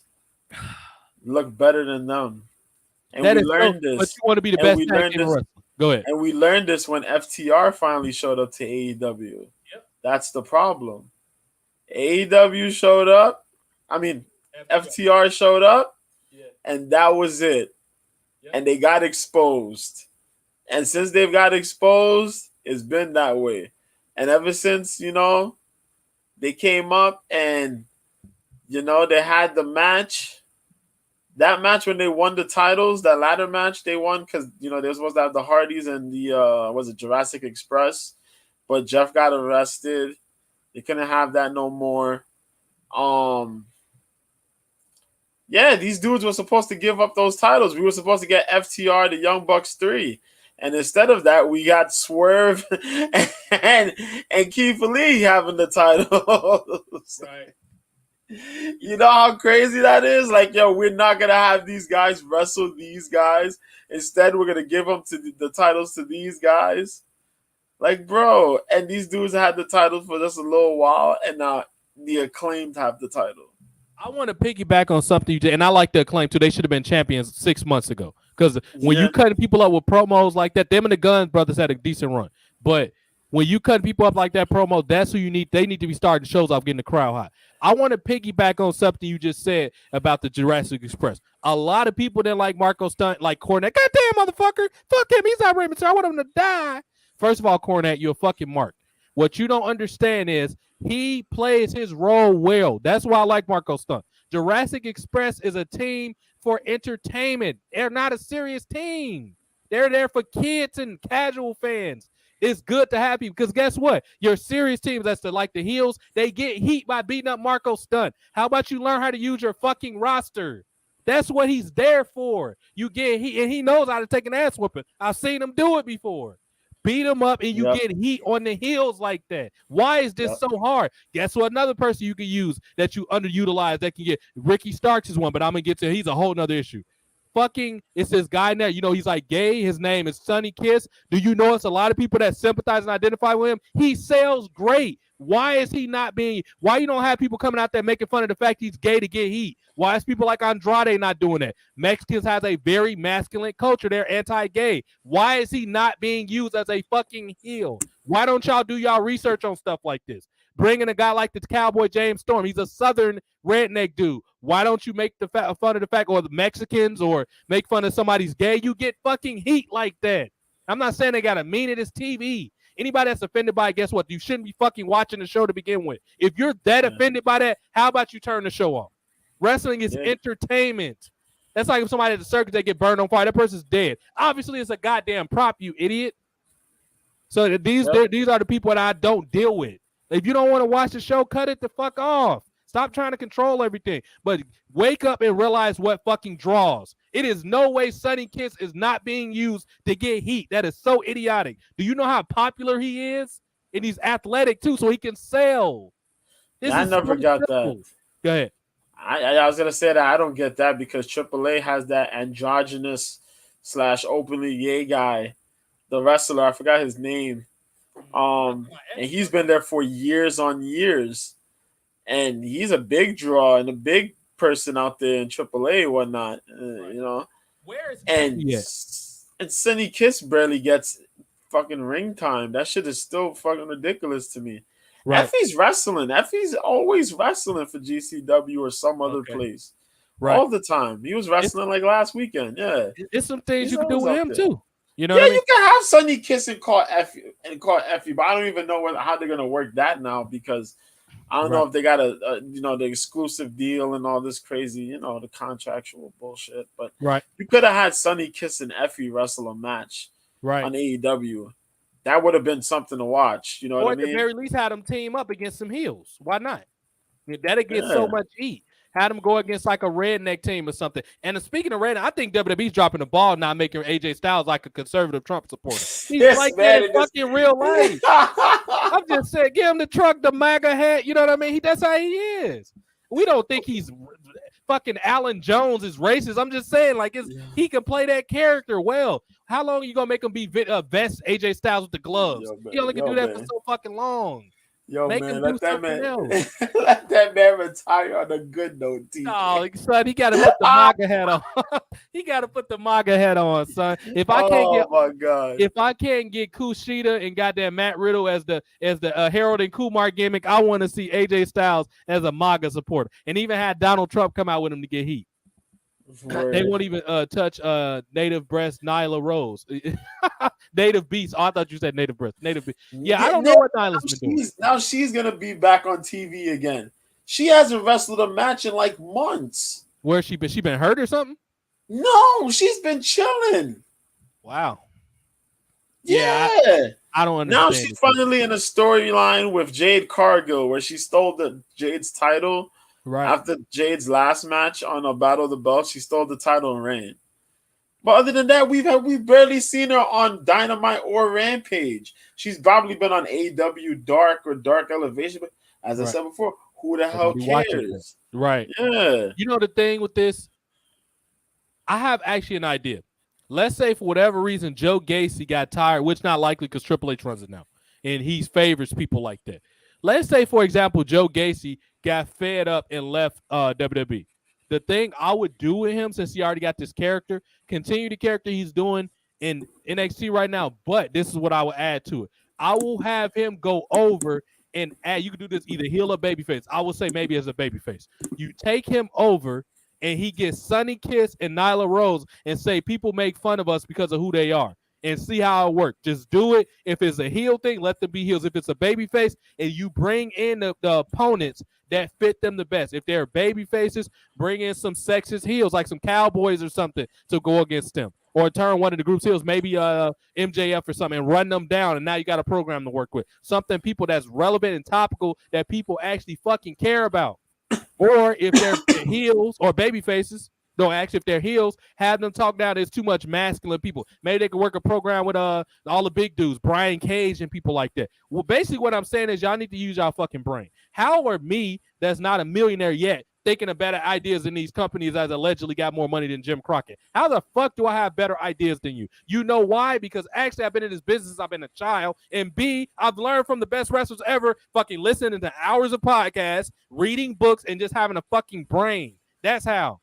look better than them. And we learned this. But you want to be the best tag team wrestler. Go ahead. And we learned this when FTR finally showed up to AEW. Yep. That's the problem. AEW showed up. I mean, FTR showed up. Yeah. And that was it. Yep. And they got exposed. And since they've got exposed, it's been that way. And ever since, they came up and, they had the match. That match when they won the titles, that ladder match they won because, they were supposed to have the Hardys and the, was it Jurassic Express? But Jeff got arrested. They couldn't have that no more. Yeah, these dudes were supposed to give up those titles. We were supposed to get FTR, the Young Bucks 3. And instead of that, we got Swerve and Keith Lee having the titles. Right. You know how crazy that is? Like, yo, we're not going to have these guys wrestle these guys. Instead, we're going to give them the titles to these guys. Like, bro, and these dudes had the title for just a little while, and now the Acclaimed have the title. I want to piggyback on something you did, and I like the Acclaim too. They should have been champions 6 months ago. Because when you cutting people up with promos like that, them and the Guns brothers had a decent run. But when you cut people up like that promo, that's who you need. They need to be starting shows off, getting the crowd hot. I want to piggyback on something you just said about the Jurassic Express. A lot of people didn't like Marco Stunt, like Cornette. Goddamn motherfucker, fuck him. He's not Raymond. I want him to die. First of all, Cornette, you're a fucking mark. What you don't understand is he plays his role well. That's why I like Marco Stunt. Jurassic Express is a team for entertainment. They're not a serious team. They're there for kids and casual fans. It's good to have people because guess what? Your serious teams, that's like the heels, they get heat by beating up Marco Stunt. How about you learn how to use your fucking roster? That's what he's there for. You get heat, and he knows how to take an ass whooping. I've seen him do it before. Beat him up and you get heat on the heels like that. Why is this so hard? Guess what? Another person you can use that you underutilize that can get Ricky Starks is one, but I'm gonna get to he's a whole nother issue. Fucking, it's this guy now. He's like gay. His name is Sonny Kiss. Do you know it's a lot of people that sympathize and identify with him? He sells great. Why is he not being? Why you don't have people coming out there making fun of the fact he's gay to get heat? Why is people like Andrade not doing that? Mexicans has a very masculine culture. They're anti-gay. Why is he not being used as a fucking heel? Why don't y'all do y'all research on stuff like this? Bringing a guy like the Cowboy James Storm. He's a Southern redneck dude. Why don't you make fun of the fact, or the Mexicans, or make fun of somebody's gay? You get fucking heat like that. I'm not saying they gotta mean it. It's TV. Anybody that's offended by it, guess what? You shouldn't be fucking watching the show to begin with. If you're that offended by that, how about you turn the show off? Wrestling is entertainment. That's like if somebody at the circus, they get burned on fire. That person's dead. Obviously, it's a goddamn prop, you idiot. So these are the people that I don't deal with. If you don't want to watch the show, cut it the fuck off. Stop trying to control everything. But wake up and realize what fucking draws. It is no way Sonny Kiss is not being used to get heat. That is so idiotic. Do you know how popular he is? And he's athletic too, so he can sell. I never got that. Go ahead. I was gonna say that I don't get that because AAA has that androgynous / openly gay guy, the wrestler. I forgot his name. And he's been there for years on years, and he's a big draw and a big person out there in AAA and whatnot. Where is and Sonny Kiss barely gets fucking ring time. That shit is still fucking ridiculous to me. Right. Effie's wrestling. Effie's always wrestling for GCW or some other place. Right. All the time. He was wrestling like last weekend. Yeah. It's some things you can do with him too. You know, you can have Sonny Kiss and call Effie, but I don't even know how they're gonna work that now because I don't know if they got the exclusive deal and all this crazy, the contractual bullshit. But you could have had Sonny Kiss and Effie wrestle a match on AEW. That would have been something to watch. You know what I mean? Or at the very least, had them team up against some heels. Why not? That'd get so much heat. Had them go against like a redneck team or something. And speaking of redneck, I think WWE's dropping the ball now, making AJ Styles like a conservative Trump supporter. He's like that in fucking real life. I'm just saying, give him the truck, the MAGA hat. You know what I mean? That's how he is. We don't think he's fucking Alan Jones is racist. I'm just saying, like, he can play that character well. How long are you gonna make him be vest AJ Styles with the gloves? He only can do that for so fucking long. Let that man retire on a good note, TJ. Oh, son, he got to put the MAGA hat on. He got to put the MAGA hat on, son. If I can't get Kushida and goddamn Matt Riddle as the Harold and Kumar gimmick, I want to see AJ Styles as a MAGA supporter, and even had Donald Trump come out with him to get heat. They won't even touch native breast Nyla Rose. Native beast. Oh, I thought you said native breast. Native beast. Yeah, I don't know what Nyla's been doing. Now she's gonna be back on TV again. She hasn't wrestled a match in like months. Where's she been? She been hurt or something? No, she's been chilling. Wow. Yeah. I don't understand. Now she's finally in a storyline with Jade Cargill where she stole Jade's title. Right. After Jade's last match on a Battle of the Belts, she stole the title and ran. But other than that, we've barely seen her on Dynamite or Rampage. She's probably been on AEW Dark or Dark Elevation. But as I said before, who the hell cares? Right. Yeah. You know the thing with this? I have actually an idea. Let's say for whatever reason Joe Gacy got tired, which not likely because Triple H runs it now, and he favors people like that. Let's say, for example, Joe Gacy got fed up and left WWE. The thing I would do with him, since he already got this character, continue the character he's doing in NXT right now, but this is what I will add to it. I will have him go over and add, you can do this either heel or babyface. I will say maybe as a babyface. You take him over and he gets Sunny Kiss and Nyla Rose and say people make fun of us because of who they are. And see how it works. Just do it. If it's a heel thing, let them be heels. If it's a baby face, and you bring in the opponents that fit them the best. If they're baby faces, bring in some sexist heels, like some cowboys or something, to go against them. Or turn one of the group's heels, maybe MJF or something, and run them down. And now you got a program to work with. Something people that's relevant and topical that people actually fucking care about. Or if they're heels or baby faces, don't actually, if they're heels, have them talk down. There's too much masculine people. Maybe they could work a program with all the big dudes, Brian Cage and people like that. Well, basically what I'm saying is y'all need to use y'all fucking brain. How are me, that's not a millionaire yet, thinking of better ideas than these companies that allegedly got more money than Jim Crockett? How the fuck do I have better ideas than you? You know why? Because actually I've been in this business, I've been a child, and B, I've learned from the best wrestlers ever, fucking listening to hours of podcasts, reading books, and just having a fucking brain. That's how.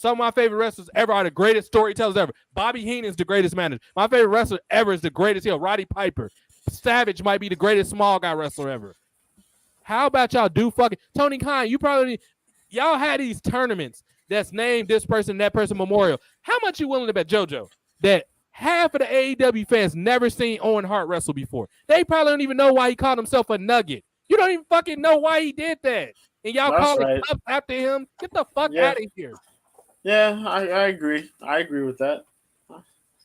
Some of my favorite wrestlers ever are the greatest storytellers ever. Bobby Heenan's the greatest manager. My favorite wrestler ever is the greatest heel. Roddy Piper. Savage might be the greatest small guy wrestler ever. How about y'all do fucking Tony Khan? Y'all had these tournaments that's named this person, that person memorial. How much you willing to bet, JoJo, that half of the AEW fans never seen Owen Hart wrestle before? They probably don't even know why he called himself a nugget. You don't even fucking know why he did that. And y'all call it up after him? Get the fuck out of here. Yeah, I agree. I agree with that.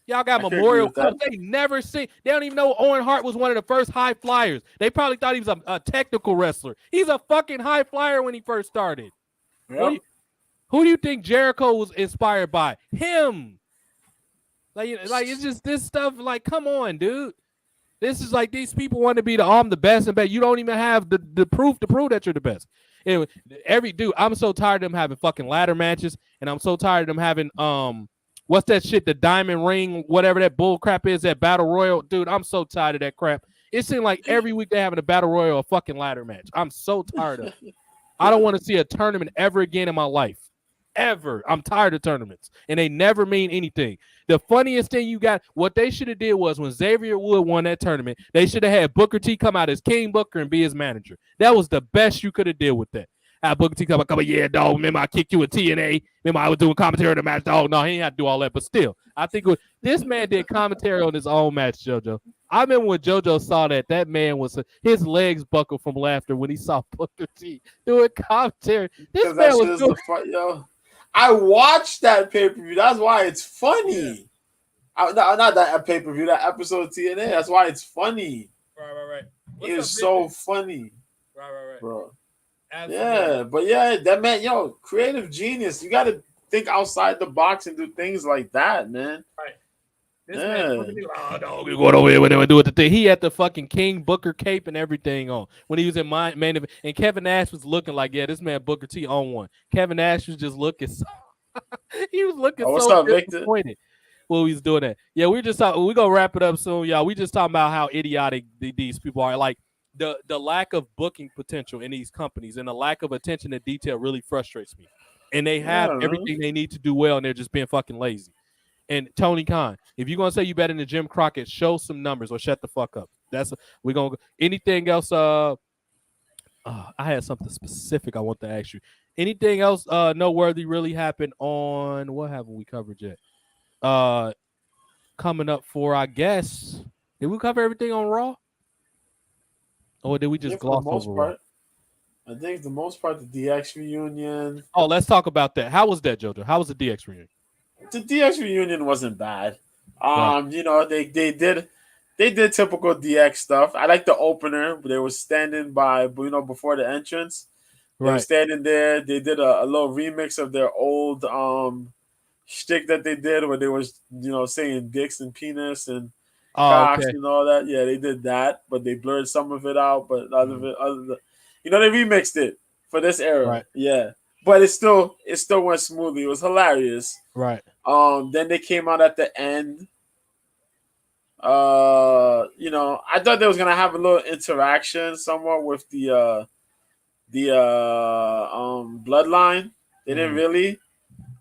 Y'all got memorial cups. They never see. They don't even know Owen Hart was one of the first high flyers. They probably thought he was a technical wrestler. He's a fucking high flyer when he first started. Yep. Who do you think Jericho was inspired by? Him. Like it's just this stuff. Like, come on, dude. This is like these people want to be the best and best. You don't even have the proof to prove that you're the best. Anyway, I'm so tired of them having fucking ladder matches, and I'm so tired of them having what's that shit, the diamond ring, whatever that bull crap is, that battle royal. Dude, I'm so tired of that crap. It seems like every week they're having a battle royal or a fucking ladder match. I'm so tired of it. I don't want to see a tournament ever again in my life. Ever. I'm tired of tournaments, and they never mean anything. The funniest thing you got, what they should have did was when Xavier Wood won that tournament, they should have had Booker T come out as King Booker and be his manager. That was the best you could have did with that. Booker T come out, yeah, dog. Remember I kicked you in TNA. Remember I was doing commentary on the match. Dog, no, he ain't had to do all that. But still, I think this man did commentary on his own match, JoJo. I remember when JoJo saw that man his legs buckled from laughter when he saw Booker T doing commentary. This man was doing, yo. I watched that pay-per-view. That's why it's funny. Not that pay-per-view, that episode of TNA. That's why it's funny. Right. It is so funny. Right. Bro. Absolutely. Yeah, but yeah, that man, creative genius. You got to think outside the box and do things like that, man. Right. This man, we're going over here when they do it. He had the fucking King Booker cape and everything on when he was in main event. And Kevin Nash was looking like, yeah, this man Booker T on one. Kevin Nash was just looking so he was looking so disappointed. Well, he's doing that. Yeah, we're gonna wrap it up soon, y'all. We just talking about how idiotic these people are. Like the lack of booking potential in these companies and the lack of attention to detail really frustrates me. And they have everything they need to do well, and they're just being fucking lazy. And Tony Khan, if you're gonna say you better than Jim Crockett, show some numbers or shut the fuck up. We're gonna anything else. I had something specific I want to ask you. Anything else noteworthy really happened on what haven't we covered yet? Coming up for I guess did we cover everything on Raw? Or did we Yeah, just for the gloss most over Raw? part. I think the most part, the DX reunion. Oh, let's talk about that. How was that, JoJo? How was the DX reunion? The DX reunion wasn't bad. Right. They did typical DX stuff. I like the opener. They were standing by, before the entrance. They were Right. standing there. They did a little remix of their old shtick that they did where they was saying dicks and penis and Oh, cocks okay. and all that. Yeah, they did that, but they blurred some of it out. But Mhm. they remixed it for this era. Right. Yeah, but it still went smoothly. It was hilarious. Right. Then they came out at the end. I thought they was gonna have a little interaction somewhat with the bloodline. They didn't Mhm. really,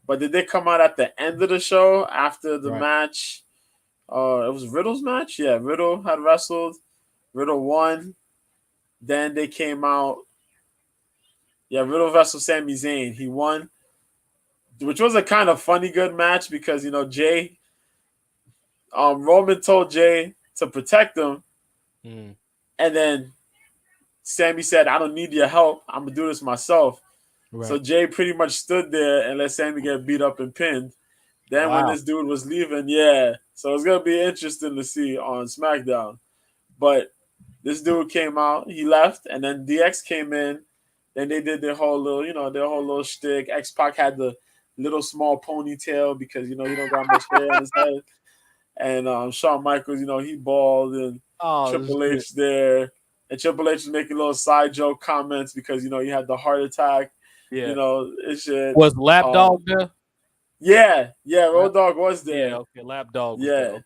but they did come out at the end of the show after the Right. match. It was Riddle's match. Yeah, Riddle had wrestled. Riddle won. Then they came out. Yeah, Riddle wrestled Sami Zayn. He won, which was a kind of funny good match because Jay, Roman told Jay to protect him, Mhm. and then Sammy said, "I don't need your help. I'm gonna do this myself." So Right. Jay pretty much stood there and let Sammy get beat up and pinned. Then when Wow. this dude was leaving, yeah. So it's gonna be interesting to see on SmackDown. But this dude came out, he left, and then DX came in. Then they did their whole little shtick. X Pac had the little small ponytail because he don't got much hair on his head. And Shawn Michaels, he bald, and Oh Triple shit. H there. And Triple H was making little side joke comments because he had the heart attack. Yeah. It's shit. Was Um, Lapdog there? yeah, Lap- Road Dogg was yeah, there. okay. Lapdog was there. Yeah,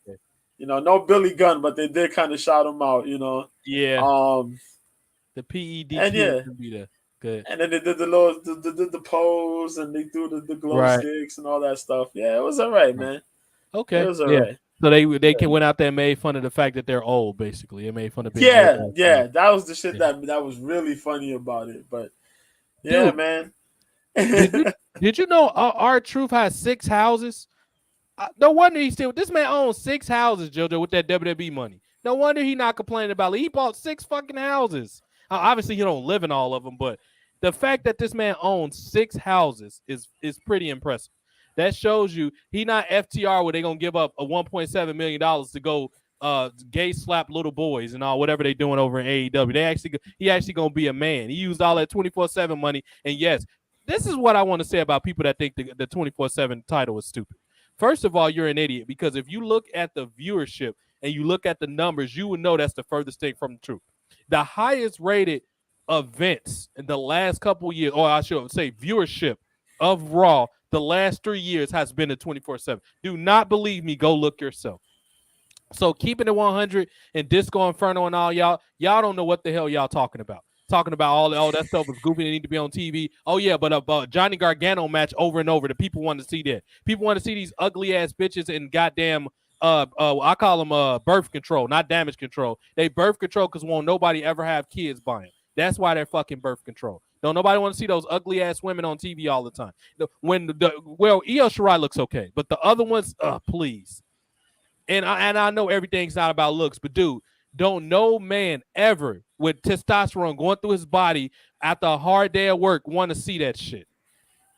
Okay. no Billy Gunn, but they did kind of shout him out. Yeah. Um, The and PEDQ was yeah, gonna be there. Good. and then they did the pose and they do the glow Right. sticks and all that stuff. Yeah, it was all right, Right. man. It Okay. was all Yeah. right. So they went out there and made fun of the fact that they're old, basically. They made fun of being old Yeah, guys. yeah, that was the shit Yeah. that was really funny about it. But yeah, Dude, man. did you did you know our Truth has 6 houses? No wonder he still. This man owns 6 houses, JoJo, with that WWE money. No wonder he not complaining about it. He bought 6 fucking houses. Obviously, he don't live in all of them, but the fact that this man owns 6 houses is pretty impressive. That shows you he not FTR where they gonna give up a $1.7 million to go gay slap little boys and all whatever they doing over in AEW. He actually gonna be a man. He used all that 24/7 money, and yes, this is what I want to say about people that think the 24/7 title is stupid. First of all, you're an idiot because if you look at the viewership and you look at the numbers, you would know that's the furthest thing from the truth. The highest rated events in the last couple years, or I should say viewership of Raw, the last 3 years has been a 24/7. Do not believe me, go look yourself. So keeping it 100 and Disco Inferno and all y'all don't know what the hell y'all talking about. Talking about all that stuff was goofy and need to be on TV. Oh yeah, but a Johnny Gargano match over and over. The people want to see that. People want to see these ugly ass bitches and goddamn I call them birth control, not damage control. They birth control because won't nobody ever have kids by them. That's why they're fucking birth control. Don't nobody want to see those ugly ass women on TV all the time. Io Shirai looks okay, but the other ones, please. And I know everything's not about looks, but dude, don't no man ever with testosterone going through his body after a hard day of work want to see that shit.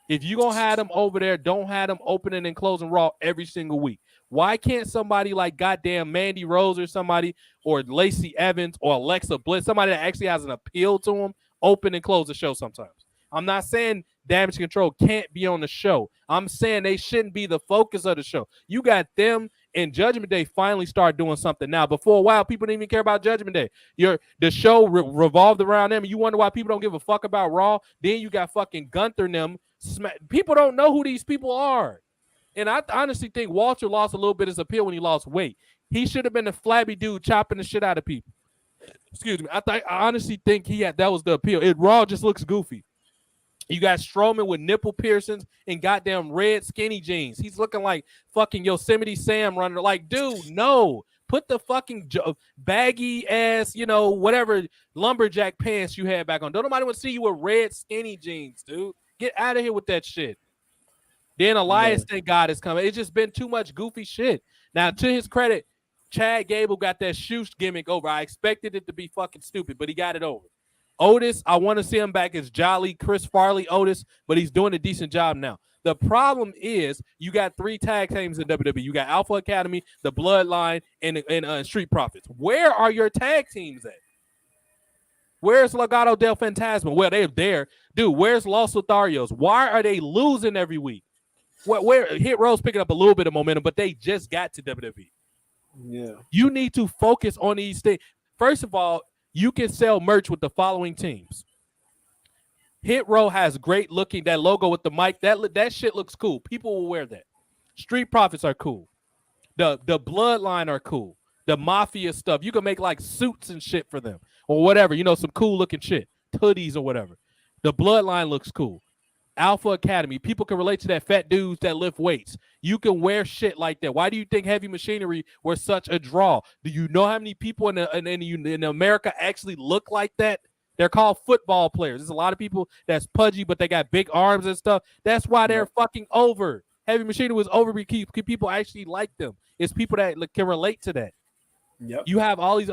If you gonna have them over there, don't have them opening and closing Raw every single week. Why can't somebody like goddamn Mandy Rose or somebody or Lacey Evans or Alexa Bliss, somebody that actually has an appeal to them, open and close the show sometimes? I'm not saying Damage Control can't be on the show. I'm saying they shouldn't be the focus of the show. You got them and Judgment Day finally start doing something now. But for a while, people didn't even care about Judgment Day. The show revolved around them, and you wonder why people don't give a fuck about Raw. Then you got fucking Gunther and them. People don't know who these people are. And I honestly think Walter lost a little bit of his appeal when he lost weight. He should have been a flabby dude chopping the shit out of people. Excuse me. I honestly think that was the appeal. Raw just looks goofy. You got Strowman with nipple piercings and goddamn red skinny jeans. He's looking like fucking Yosemite Sam running. Like, dude, no. Put the fucking baggy ass, whatever lumberjack pants you had back on. Don't nobody want to see you with red skinny jeans, dude. Get out of here with that shit. Then Elias, thank God, is coming. It's just been too much goofy shit. Now, to his credit, Chad Gable got that shoe gimmick over. I expected it to be fucking stupid, but he got it over. Otis, I want to see him back as Jolly Chris Farley Otis, but he's doing a decent job now. The problem is you got 3 tag teams in WWE. You got Alpha Academy, the Bloodline, and Street Profits. Where are your tag teams at? Where's Legado del Fantasma? Well, they're there. Dude, where's Los Lotharios? Why are they losing every week? Where Hit Row's picking up a little bit of momentum, but they just got to WWE. Yeah. You need to focus on these things. First of all, you can sell merch with the following teams. Hit Row has great looking, that logo with the mic. That shit looks cool. People will wear that. Street Profits are cool. The Bloodline are cool. The Mafia stuff. You can make like suits and shit for them or whatever. Some cool looking shit. Hoodies or whatever. The Bloodline looks cool. Alpha Academy. People can relate to that fat dudes that lift weights. You can wear shit like that. Why do you think Heavy Machinery were such a draw? Do you know how many people in America actually look like that? They're called football players. There's a lot of people that's pudgy, but they got big arms and stuff. That's why they're fucking over. Heavy Machinery was over because people actually like them. It's people that can relate to that. Yep. You have all these.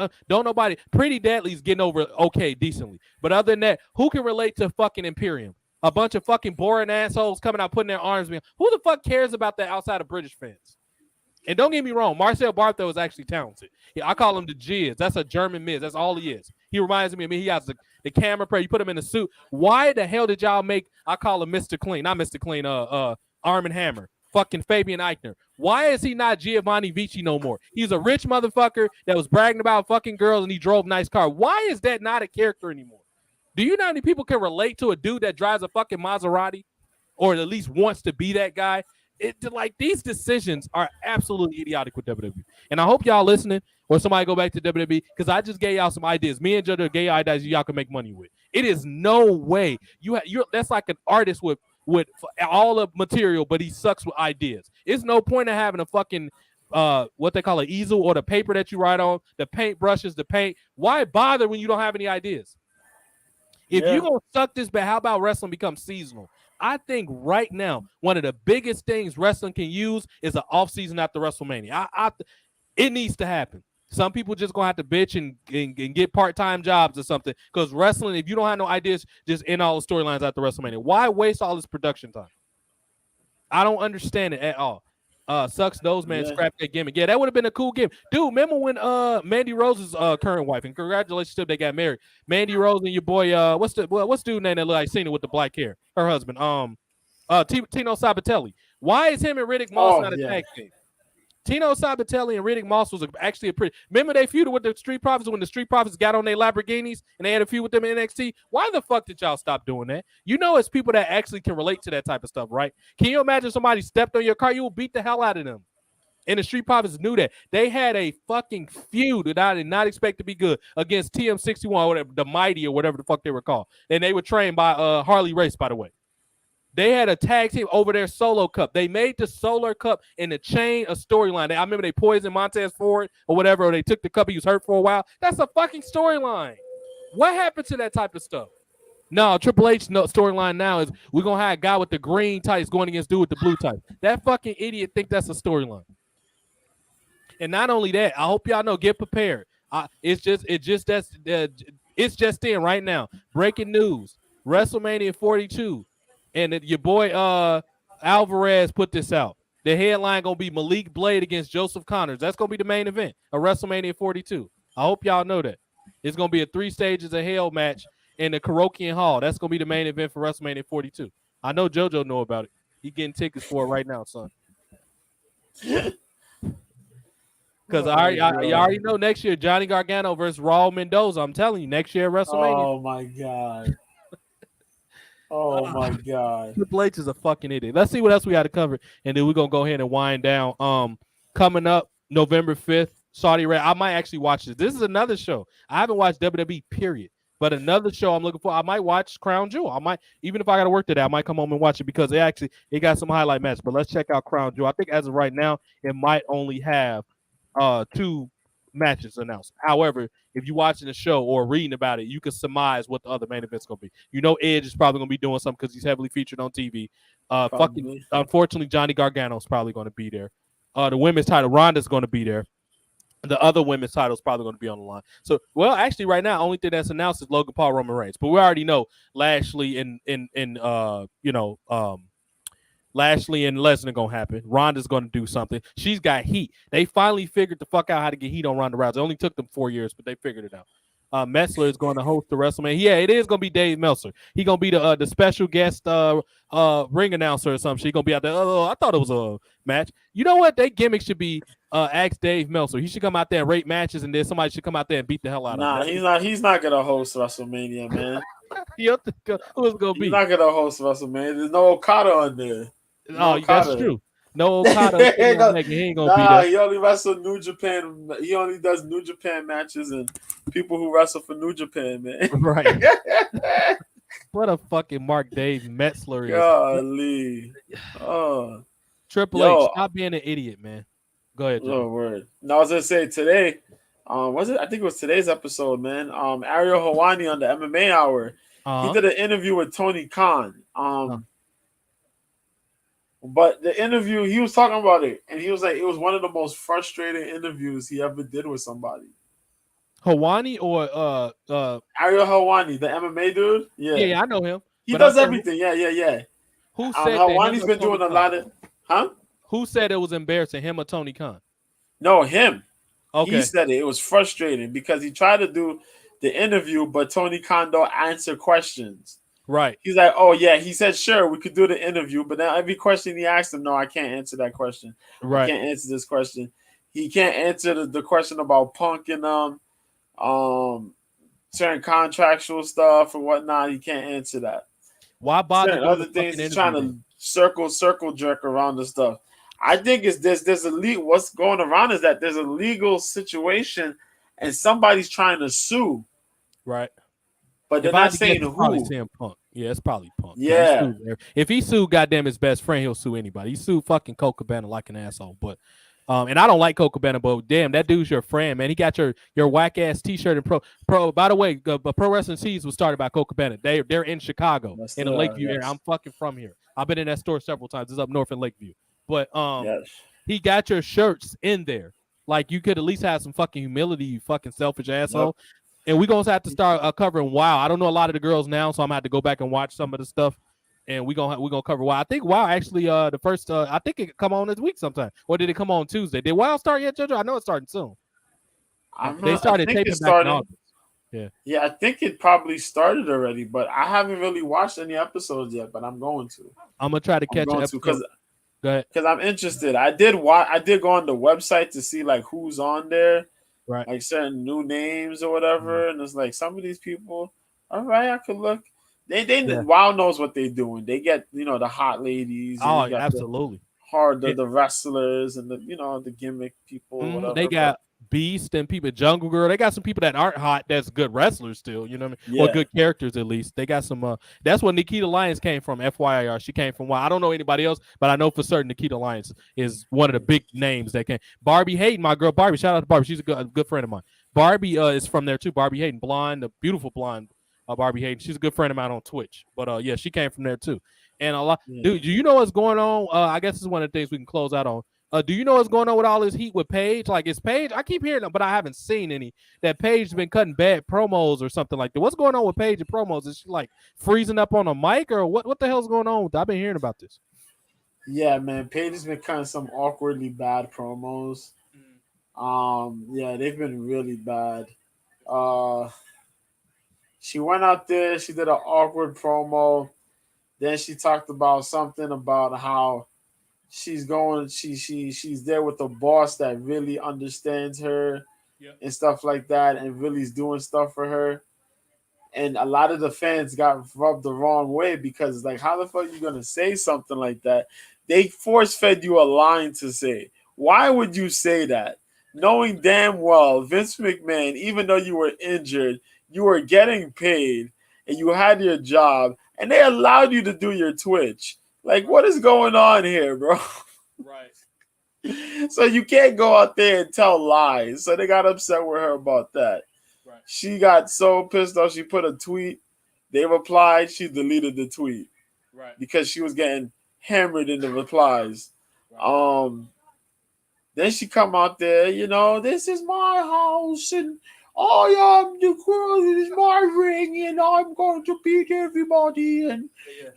Pretty Deadly's getting over okay, decently. But other than that, who can relate to fucking Imperium? A bunch of fucking boring assholes coming out putting their arms behind. Who the fuck cares about that outside of British fans? And don't get me wrong, Marcel Barthel is actually talented. Yeah, I call him the Jizz. That's a German Miz. That's all he is. He reminds me of me. He has the camera prayer. You put him in a suit. Why the hell did y'all make? I call him Mr. Clean, not Mr. Clean. Arm and Hammer. Fucking Fabian Eichner. Why is he not Giovanni Vici no more? He's a rich motherfucker that was bragging about fucking girls and he drove nice car. Why is that not a character anymore? Do you know how many people can relate to a dude that drives a fucking Maserati or at least wants to be that guy? These decisions are absolutely idiotic with WWE. And I hope y'all listening or somebody go back to WWE because I just gave y'all some ideas. Me and JoJo gave ideas y'all can make money with. It is no way. You're that's like an artist with all the material, but he sucks with ideas. It's no point in having a fucking what they call an easel or the paper that you write on, the paint brushes, the paint. Why bother when you don't have any ideas? If you're going to suck this, but how about wrestling become seasonal? I think right now, one of the biggest things wrestling can use is an off-season after WrestleMania. It needs to happen. Some people just going to have to bitch and get part-time jobs or something because wrestling, if you don't have no ideas, just end all the storylines after WrestleMania. Why waste all this production time? I don't understand it at all. Sucks those man scrap that gimmick. Yeah, that would have been a cool gimmick. Dude, remember when Mandy Rose's current wife, and congratulations to them, they got married. Mandy Rose and your boy, what's dude name that look like Cena with the black hair? Her husband, Tino Sabatelli. Why is him and Riddick Moss not a tag team? Tino Sabatelli and Riddick Moss was actually a pretty. Remember they feuded with the Street Profits when the Street Profits got on their Lamborghinis and they had a feud with them in NXT? Why the fuck did y'all stop doing that? You know, it's people that actually can relate to that type of stuff, right? Can you imagine somebody stepped on your car? You will beat the hell out of them. And the Street Profits knew that. They had a fucking feud that I did not expect to be good against TM61 or whatever, the Mighty or whatever the fuck they were called. And they were trained by Harley Race, by the way. They had a tag team over their Solo Cup. They made the Solar Cup in the chain of storyline. I remember they poisoned Montez Ford or whatever, or they took the cup. He was hurt for a while. That's a fucking storyline. What happened to that type of stuff? No, Triple H storyline now is we're going to have a guy with the green tights going against dude with the blue tights. That fucking idiot think that's a storyline. And not only that, I hope y'all know, get prepared. It's just in right now. Breaking news. WrestleMania 42. And your boy Alvarez put this out. The headline going to be Malik Blade against Joseph Connors. That's going to be the main event of WrestleMania 42. I hope y'all know that. It's going to be a 3 stages of hell match in the Karokian Hall. That's going to be the main event for WrestleMania 42. I know JoJo know about it. He getting tickets for it right now, son. Because you already know next year, Johnny Gargano versus Raul Mendoza. I'm telling you, next year at WrestleMania. Oh, my God. Oh my God! Triple H is a fucking idiot. Let's see what else we got to cover, and then we're gonna go ahead and wind down. Coming up November 5th, Saudi Arabia. I might actually watch this. This is another show. I haven't watched WWE, period. But another show I'm looking for. I might watch Crown Jewel. I might, even if I got to work today, I might come home and watch it because it got some highlight matches. But let's check out Crown Jewel. I think as of right now, it might only have 2 matches announced. However, if you're watching the show or reading about it, you can surmise what the other main event's gonna be. You know, Edge is probably gonna be doing something because he's heavily featured on TV. Unfortunately, Johnny Gargano's probably gonna be there. The women's title, Ronda's gonna be there. The other women's title is probably going to be on the line. So, well, actually, right now, only thing that's announced is Logan Paul, Roman Reigns. But we already know Lashley and Lashley and Lesnar gonna happen. Ronda's gonna do something. She's got heat. They finally figured the fuck out how to get heat on Ronda Rousey. It only took them 4 years, but they figured it out. Meltzer is going to host the WrestleMania. Yeah, it is gonna be Dave Meltzer. He gonna be the special guest ring announcer or something. He gonna be out there. I thought it was a match. You know what? Their gimmick should be ask Dave Meltzer. He should come out there and rate matches, and then somebody should come out there and beat the hell out of him. Nah, he's not gonna host WrestleMania, man. Who's gonna be? He's not gonna host WrestleMania. There's no Okada on there. No, that's true. No Okada. He ain't gonna be there. He only wrestles New Japan. He only does New Japan matches and people who wrestle for New Japan, man. Right. What a fucking Mark Dave Metzler is. Golly. Oh. Triple H, stop being an idiot, man. Go ahead, Joe. Oh, word. No, I was gonna say today. Was it? I think it was today's episode, man. Ariel Helwani on the MMA Hour. He did an interview with Tony Khan. But the interview, he was talking about it, and he was like, it was one of the most frustrating interviews he ever did with somebody. Helwani or Ariel Helwani, the MMA dude? Yeah, I know him. He does everything. Yeah. Who said Helwani's been doing a lot of Who said it was embarrassing, him or Tony Khan? No, him. Okay. He said it was frustrating because he tried to do the interview, but Tony Khan don't answer questions. Right. He's like, oh, yeah. He said, sure, we could do the interview. But then every question he asked him, no, I can't answer that question. Right. I can't answer this question. He can't answer the question about Punk and certain contractual stuff and whatnot. He can't answer that. Why bother certain other things? He's trying to circle jerk around the stuff. I think there's a legal. What's going around is that there's a legal situation and somebody's trying to sue. Right. But they're not saying who. Punk. Yeah, it's probably Punk. Yeah. If he sued goddamn his best friend, he'll sue anybody. He sued fucking Colt Cabana like an asshole. But and I don't like Colt Cabana, but damn, that dude's your friend, man. He got your whack ass t-shirt and pro. By the way, Pro Wrestling Tees was started by Colt Cabana. They're in Chicago, in the Lakeview area. I'm fucking from here. I've been in that store several times. It's up north in Lakeview. But he got your shirts in there. Like, you could at least have some fucking humility, you fucking selfish asshole. Yep. And we're going to have to start covering WoW. I don't know a lot of the girls now, so I'm going to have to go back and watch some of the stuff. And we're gonna cover WoW. I think WoW actually the first I think it come on this week sometime. Or did it come on Tuesday? Did WoW start yet, JoJo? I know it's starting soon. They started taping back in August. Yeah, I think it probably started already, but I haven't really watched any episodes yet. But I'm going to. I'm gonna try to catch an episode. Because I'm interested. I did go on the website to see like who's on there, right? Like certain new names or whatever, and it's like some of these people. All right, I could look. WoW knows what they're doing. They get the hot ladies. Oh, absolutely. The wrestlers and the gimmick people. Whatever. They got Beast and people, Jungle Girl. They got some people that aren't hot that's good wrestlers still. You know what I mean? Yeah. Or good characters at least. They got some. That's where Nikita Lyons came from. FYI, she came from WoW. I don't know anybody else, but I know for certain Nikita Lyons is one of the big names that came. Barbie Hayden, my girl Barbie. Shout out to Barbie. She's a good friend of mine. Barbie is from there too. Barbie Hayden, blonde, the beautiful blonde. Barbie Hayden. She's a good friend of mine on Twitch. But yeah, she came from there too. And a lot. Dude, do you know what's going on? I guess this is one of the things we can close out on. Do you know what's going on with all this heat with Paige? Like, is Paige? I keep hearing them, but I haven't seen any. That Paige's been cutting bad promos or something like that. What's going on with Paige and promos? Is she like freezing up on a mic or what? What the hell's going on with that? I've been hearing about this. Yeah, man. Paige has been cutting some awkwardly bad promos. Yeah, they've been really bad. She went out there, she did an awkward promo. Then she talked about something about how she's there with a boss that really understands her and stuff like that, and really's doing stuff for her. And a lot of the fans got rubbed the wrong way because it's like, how the fuck are you gonna say something like that? They force-fed you a line to say. Why would you say that? Knowing damn well Vince McMahon, even though you were injured, you were getting paid and you had your job and they allowed you to do your Twitch. Like, what is going on here, bro? Right. So you can't go out there and tell lies. So they got upset with her about that. Right. She got so pissed off. She put a tweet. They replied. She deleted the tweet Right. because she was getting hammered in the replies. Right. Then she come out there, this is my house and I am the girl, it is my ring and I'm going to beat everybody and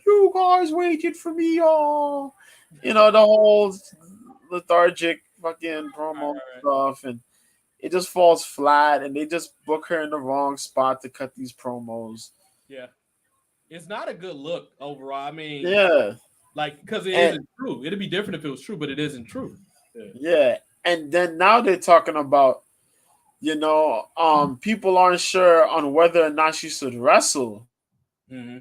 you guys waited for me all. The whole lethargic fucking promo stuff, and it just falls flat and they just book her in the wrong spot to cut these promos. Yeah. It's not a good look overall. I mean, yeah. Like, because it isn't true. It'd be different if it was true, but it isn't true. Yeah. And then now they're talking about, people aren't sure on whether or not she should wrestle. Mm-hmm.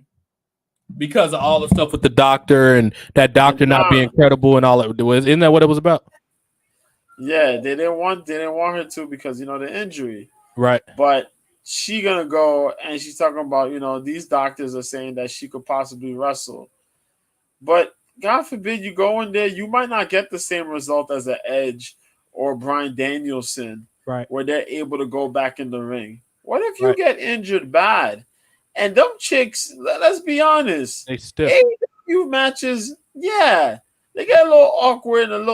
Because of all the stuff with the doctor and that doctor not being credible and all that. Isn't that what it was about? Yeah, they didn't want her to because, the injury. Right. But she gonna go and she's talking about, these doctors are saying that she could possibly wrestle. But God forbid you go in there, you might not get the same result as an Edge or Bryan Danielson, right? Where they're able to go back in the ring. What if you get injured bad? And them chicks, let's be honest, they stiff. AEW matches, yeah, they get a little awkward and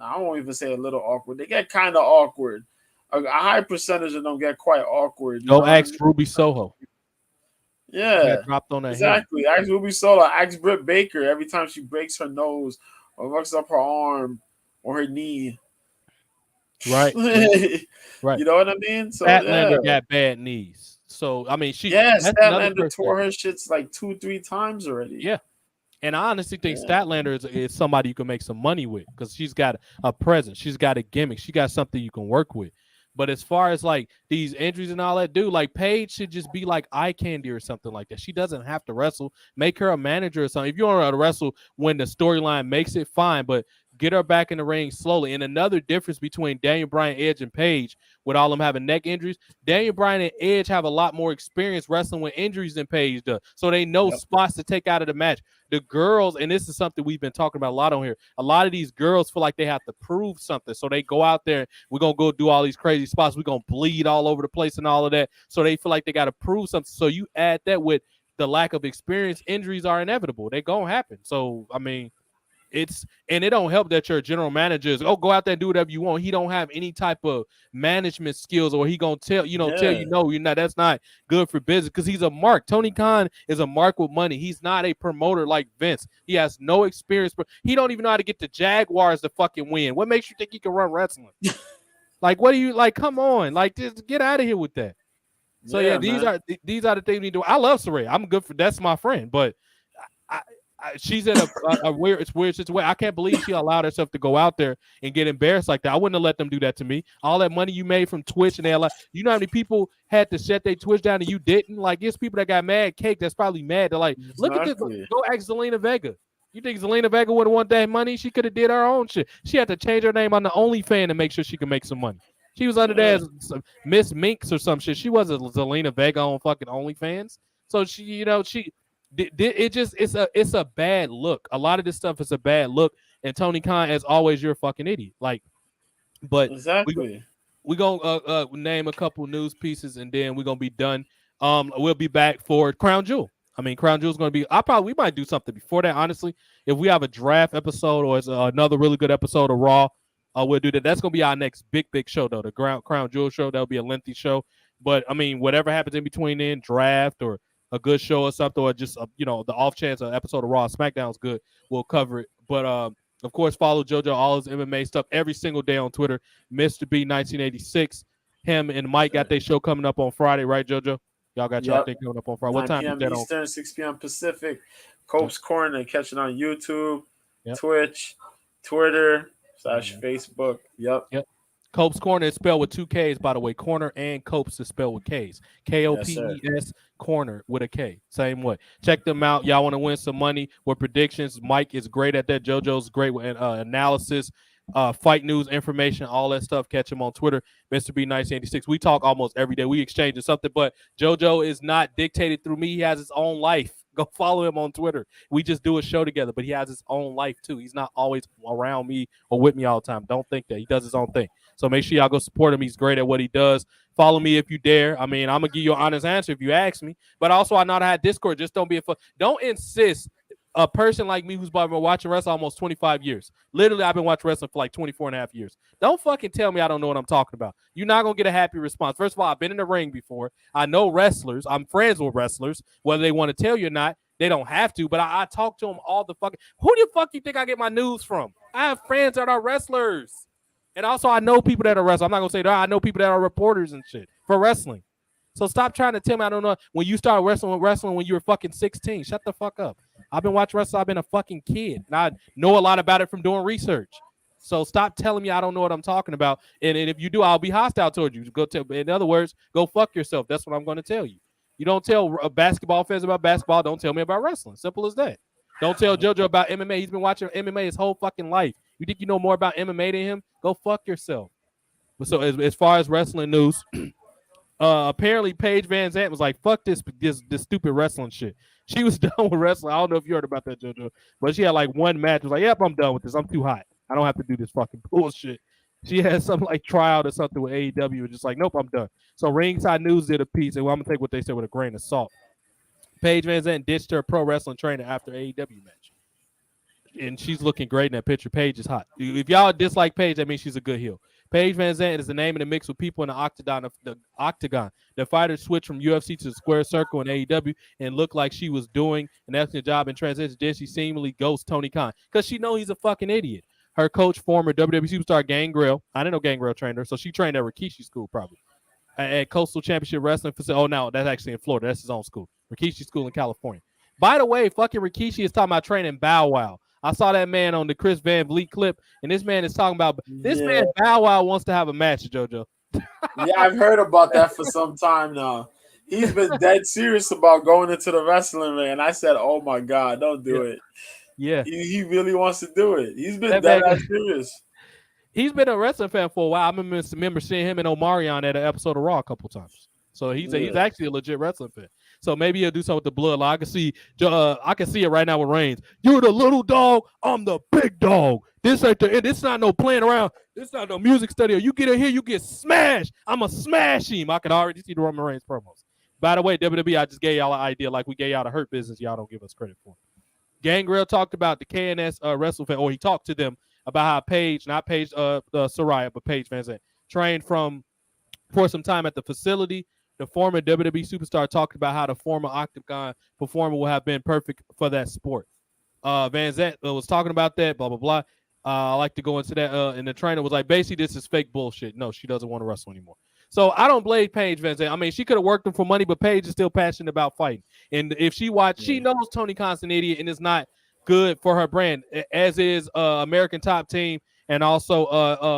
I won't even say a little awkward. They get kind of awkward. A high percentage of them get quite awkward. Go ask Ruby Soho. Yeah, dropped on that exactly. Head. Ask Ruby Soho. Ask Britt Baker every time she breaks her nose or fucks up her arm or her knee. Right. Right. You know what I mean? So Statlander got bad knees. So I mean, Statlander tore her shits like 2-3 times already. Yeah, and I honestly think Statlander is somebody you can make some money with because she's got a presence, she's got a gimmick, she got something you can work with. But as far as like these injuries and all that, dude, like Paige should just be like eye candy or something like that. She doesn't have to wrestle. Make her a manager or something. If you want her to wrestle when the storyline makes it, fine. But get her back in the ring slowly. And another difference between Daniel Bryan, Edge, and Paige, with all them having neck injuries, Daniel Bryan and Edge have a lot more experience wrestling with injuries than Paige does. So they know spots to take out of the match. The girls, and this is something we've been talking about a lot on here, a lot of these girls feel like they have to prove something. So they go out there, we're going to go do all these crazy spots. We're going to bleed all over the place and all of that. So they feel like they got to prove something. So you add that with the lack of experience, injuries are inevitable. They're going to happen. So, I mean, and it don't help that your general manager is, go out there and do whatever you want. He don't have any type of management skills, or he gonna tell you no, you're not. That's not good for business because he's a mark. Tony Khan is a mark with money. He's not a promoter like Vince. He has no experience. He don't even know how to get the Jaguars to fucking win. What makes you think he can run wrestling? Like, what do you like? Come on, like, just get out of here with that. So these are the things we do. I love Saraya. I'm good for that's my friend, but she's in a weird situation. I can't believe she allowed herself to go out there and get embarrassed like that. I wouldn't have let them do that to me. All that money you made from Twitch and they allowed, you know how many people had to shut their Twitch down and you didn't? Like, it's people that got mad cake that's probably mad. They're like, look at this. Go ask Zelina Vega. You think Zelina Vega wouldn't want that money? She could have did her own shit. She had to change her name on the OnlyFans to make sure she could make some money. She was under there as Miss Minx or some shit. She wasn't Zelina Vega on fucking OnlyFans. So she, it's a bad look. A lot of this stuff is a bad look, and Tony Khan, as always, you're a fucking idiot. Like, but exactly, we gonna name a couple news pieces, and then we're gonna be done. We'll be back for Crown Jewel. I mean, Crown Jewel is gonna be. We might do something before that. Honestly, if we have a draft episode or it's another really good episode of Raw, we'll do that. That's gonna be our next big show, though. The Crown Jewel show. That'll be a lengthy show. But I mean, whatever happens in between then, draft or a good show or something, or just the off chance an episode of Raw or SmackDown is good, we'll cover it. But of course, follow JoJo, all his MMA stuff every single day on Twitter. Mr. B 1986. Him and Mike got their show coming up on Friday, right, JoJo? Y'all got y'all thing coming up on Friday. What time is that on? Eastern, 6 p.m. Pacific. Cope's Corner. Catch it on YouTube, Twitch, Twitter / Facebook. Yep. Cope's Corner is spelled with 2 K's, by the way. Corner and Copes is spelled with K's. KOPES Corner with a K. Same way. Check them out. Y'all want to win some money with predictions. Mike is great at that. JoJo's great with analysis, fight news, information, all that stuff. Catch him on Twitter, Mr. B 1986. We talk almost every day. We exchanging something, but JoJo is not dictated through me. He has his own life Go follow him on Twitter. We just do a show together, but he has his own life too. He's not always around me or with me all the time. Don't think that. He does his own thing. So make sure y'all go support him. He's great at what he does. Follow me if you dare. I mean, I'm gonna give you an honest answer if you ask me. But also, I know how to have Discord. Just don't be a don't insist. A person like me who's been watching wrestling almost 25 years. Literally, I've been watching wrestling for like 24 and a half years. Don't fucking tell me I don't know what I'm talking about. You're not going to get a happy response. First of all, I've been in the ring before. I know wrestlers. I'm friends with wrestlers. Whether they want to tell you or not, they don't have to. But I talk to them all the fucking... Who the fuck you think I get my news from? I have friends that are wrestlers. And also, I know people that are wrestlers. I'm not going to say that. I know people that are reporters and shit for wrestling. So stop trying to tell me I don't know. When you started wrestling when you were fucking 16, shut the fuck up. I've been watching wrestling. I've been a fucking kid, and I know a lot about it from doing research. So stop telling me I don't know what I'm talking about. And if you do, I'll be hostile towards you. In other words, go fuck yourself. That's what I'm going to tell you. You don't tell basketball fans about basketball. Don't tell me about wrestling. Simple as that. Don't tell JoJo about MMA. He's been watching MMA his whole fucking life. You think you know more about MMA than him? Go fuck yourself. So as far as wrestling news, apparently Paige Van Zandt was like, fuck this stupid wrestling shit. She was done with wrestling. I don't know if you heard about that, JoJo, but she had like one match. Was like, yep, I'm done with this. I'm too hot. I don't have to do this fucking bullshit. She had some like tryout or something with AEW and just like, nope, I'm done. So Ringside News did a piece, and I'm gonna take what they said with a grain of salt. Paige Van Zandt ditched her pro wrestling trainer after AEW match, and she's looking great in that picture. Paige is hot. If y'all dislike Paige, that means she's a good heel. Paige Van Zandt is the name in the mix with people in the octagon. The fighter switched from UFC to the square circle in AEW and looked like she was doing an excellent job in transition. Then she seemingly ghosts Tony Khan because she knows he's a fucking idiot. Her coach, former WWE superstar Gangrel, I didn't know Gangrel trained her, so she trained at Rikishi School probably. At Coastal Championship Wrestling Facility. Oh, no, that's actually in Florida. That's his own school. Rikishi School in California. By the way, fucking Rikishi is talking about training Bow Wow. I saw that man on the Chris Van Vliet clip, and this man is talking about this man Bow Wow wants to have a match, JoJo. Yeah, I've heard about that for some time now. He's been dead serious about going into the wrestling ring, and I said, "Oh my God, don't do it." Yeah, he really wants to do it. He's been dead serious. He's been a wrestling fan for a while. I remember seeing him and Omarion at an episode of Raw a couple times. So he's actually a legit wrestling fan. So maybe he'll do something with the bloodline. I can see it right now with Reigns. You're the little dog. I'm the big dog. This ain't this not no playing around. This not no music studio. You get in here, you get smashed. I'ma smash him. I can already see the Roman Reigns promos. By the way, WWE, I just gave y'all an idea like we gave y'all the Hurt Business. Y'all don't give us credit for. Gangrel talked about the KNS wrestling fan, or he talked to them about how Paige, not Paige Saraya, but Paige Van Zandt, trained for some time at the facility. The former WWE superstar talked about how the former Octagon performer will have been perfect for that sport. Van Zandt was talking about that, blah, blah, blah. I like to go into that. And the trainer was like, basically, this is fake bullshit. No, she doesn't want to wrestle anymore. So I don't blame Paige Van Zandt. I mean, she could have worked him for money, but Paige is still passionate about fighting. And if she watched, she knows Tony Khan's an idiot and it's not good for her brand, as is American Top Team and also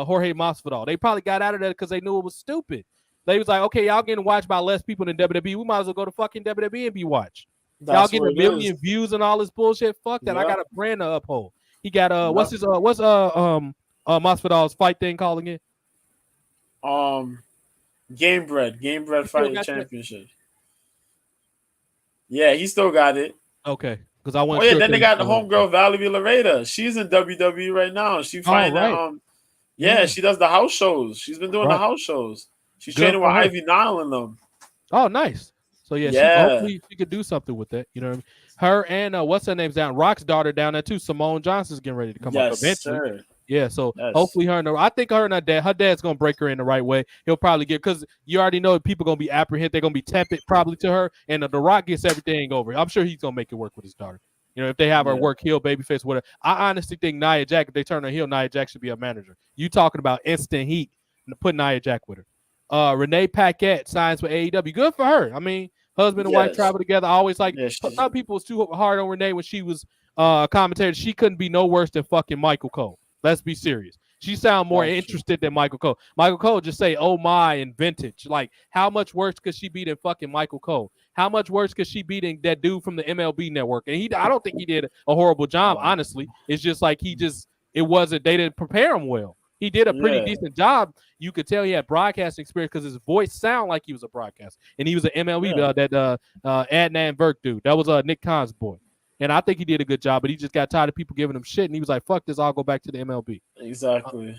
Jorge Masvidal. They probably got out of that because they knew it was stupid. They was like, okay, y'all getting watched by less people than WWE. We might as well go to fucking WWE and be watched. Y'all getting a million views and all this bullshit. Fuck that. Yeah. I got a brand to uphold. He got what's Masvidal's fight thing called again? Game Bread Fighting Championship. Yeah, he still got it. Okay. Because I want. Oh yeah, then they got the homegirl Valerie Lareda. She's in WWE right now. She fighting she does the house shows. She's been doing the house shows. She's training with Ivy Nile in them. Oh, nice. So hopefully she could do something with that. You know what I mean? Her and what's her name's down? Rock's daughter down there too. Simone Johnson's getting ready to come up eventually. Sir. Yeah, so hopefully I think her and her dad's gonna break her in the right way. He'll probably because you already know people gonna be apprehensive. They're gonna be tepid probably to her, and the Rock gets everything over. I'm sure he's gonna make it work with his daughter. You know, if they have her work heel, babyface, whatever. I honestly think Nia Jax, if they turn her heel, Nia Jax should be a manager. You talking about instant heat and put Nia Jax with her. Renee Paquette signs with AEW. Good for her. I mean, husband and wife travel together. I always like some people was too hard on Renee when she was a commentator. She couldn't be no worse than fucking Michael Cole. Let's be serious. She sound more interested than Michael Cole. Michael Cole just say, oh my, and vintage. Like, how much worse could she be than fucking Michael Cole? How much worse could she be than that dude from the MLB network? And I don't think he did a horrible job, honestly. It's just like they didn't prepare him well. He did a pretty Yeah. decent job. You could tell he had broadcasting experience because his voice sounded like he was a broadcaster. And he was an MLB, that Adnan Virk dude. That was Nick Khan's boy. And I think he did a good job, but he just got tired of people giving him shit. And he was like, fuck this, I'll go back to the MLB. Exactly.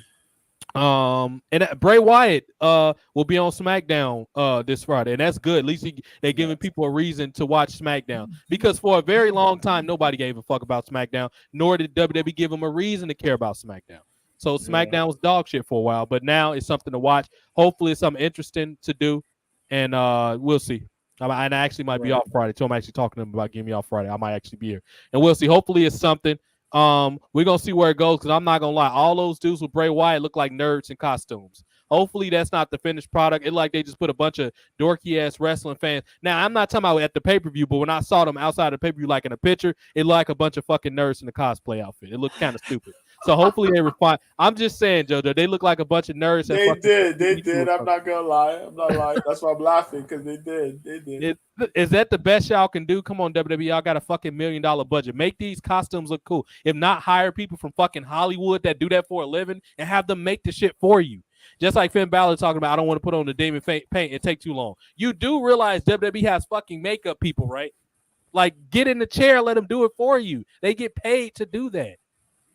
And Bray Wyatt will be on SmackDown this Friday, and that's good. At least they're giving people a reason to watch SmackDown, because for a very long time nobody gave a fuck about SmackDown, nor did WWE give them a reason to care about SmackDown. So SmackDown was dog shit for a while, but now it's something to watch. Hopefully it's something interesting to do, and we'll see. I actually might be off Friday, so I'm actually talking to them about getting me off Friday. I might actually be here, and we'll see. Hopefully it's something. We're gonna see where it goes, because I'm not gonna lie, all those dudes with Bray Wyatt look like nerds in costumes. Hopefully that's not the finished product. It like they just put a bunch of dorky ass wrestling fans. Now I'm not talking about at the pay-per-view, but when I saw them outside the pay-per-view, like in a picture, it looked like a bunch of fucking nerds in a cosplay outfit. It looked kind of stupid. So hopefully they refine. I'm just saying, JoJo, they look like a bunch of nerds. They did. I'm not gonna lie. I'm not lying. That's why I'm laughing, because they did. Is that the best y'all can do? Come on, WWE, y'all got a fucking $1 million budget. Make these costumes look cool. If not, hire people from fucking Hollywood that do that for a living and have them make the shit for you. Just like Finn Balor talking about, I don't want to put on the demon paint. It take too long. You do realize WWE has fucking makeup people, right? Like, get in the chair, let them do it for you. They get paid to do that.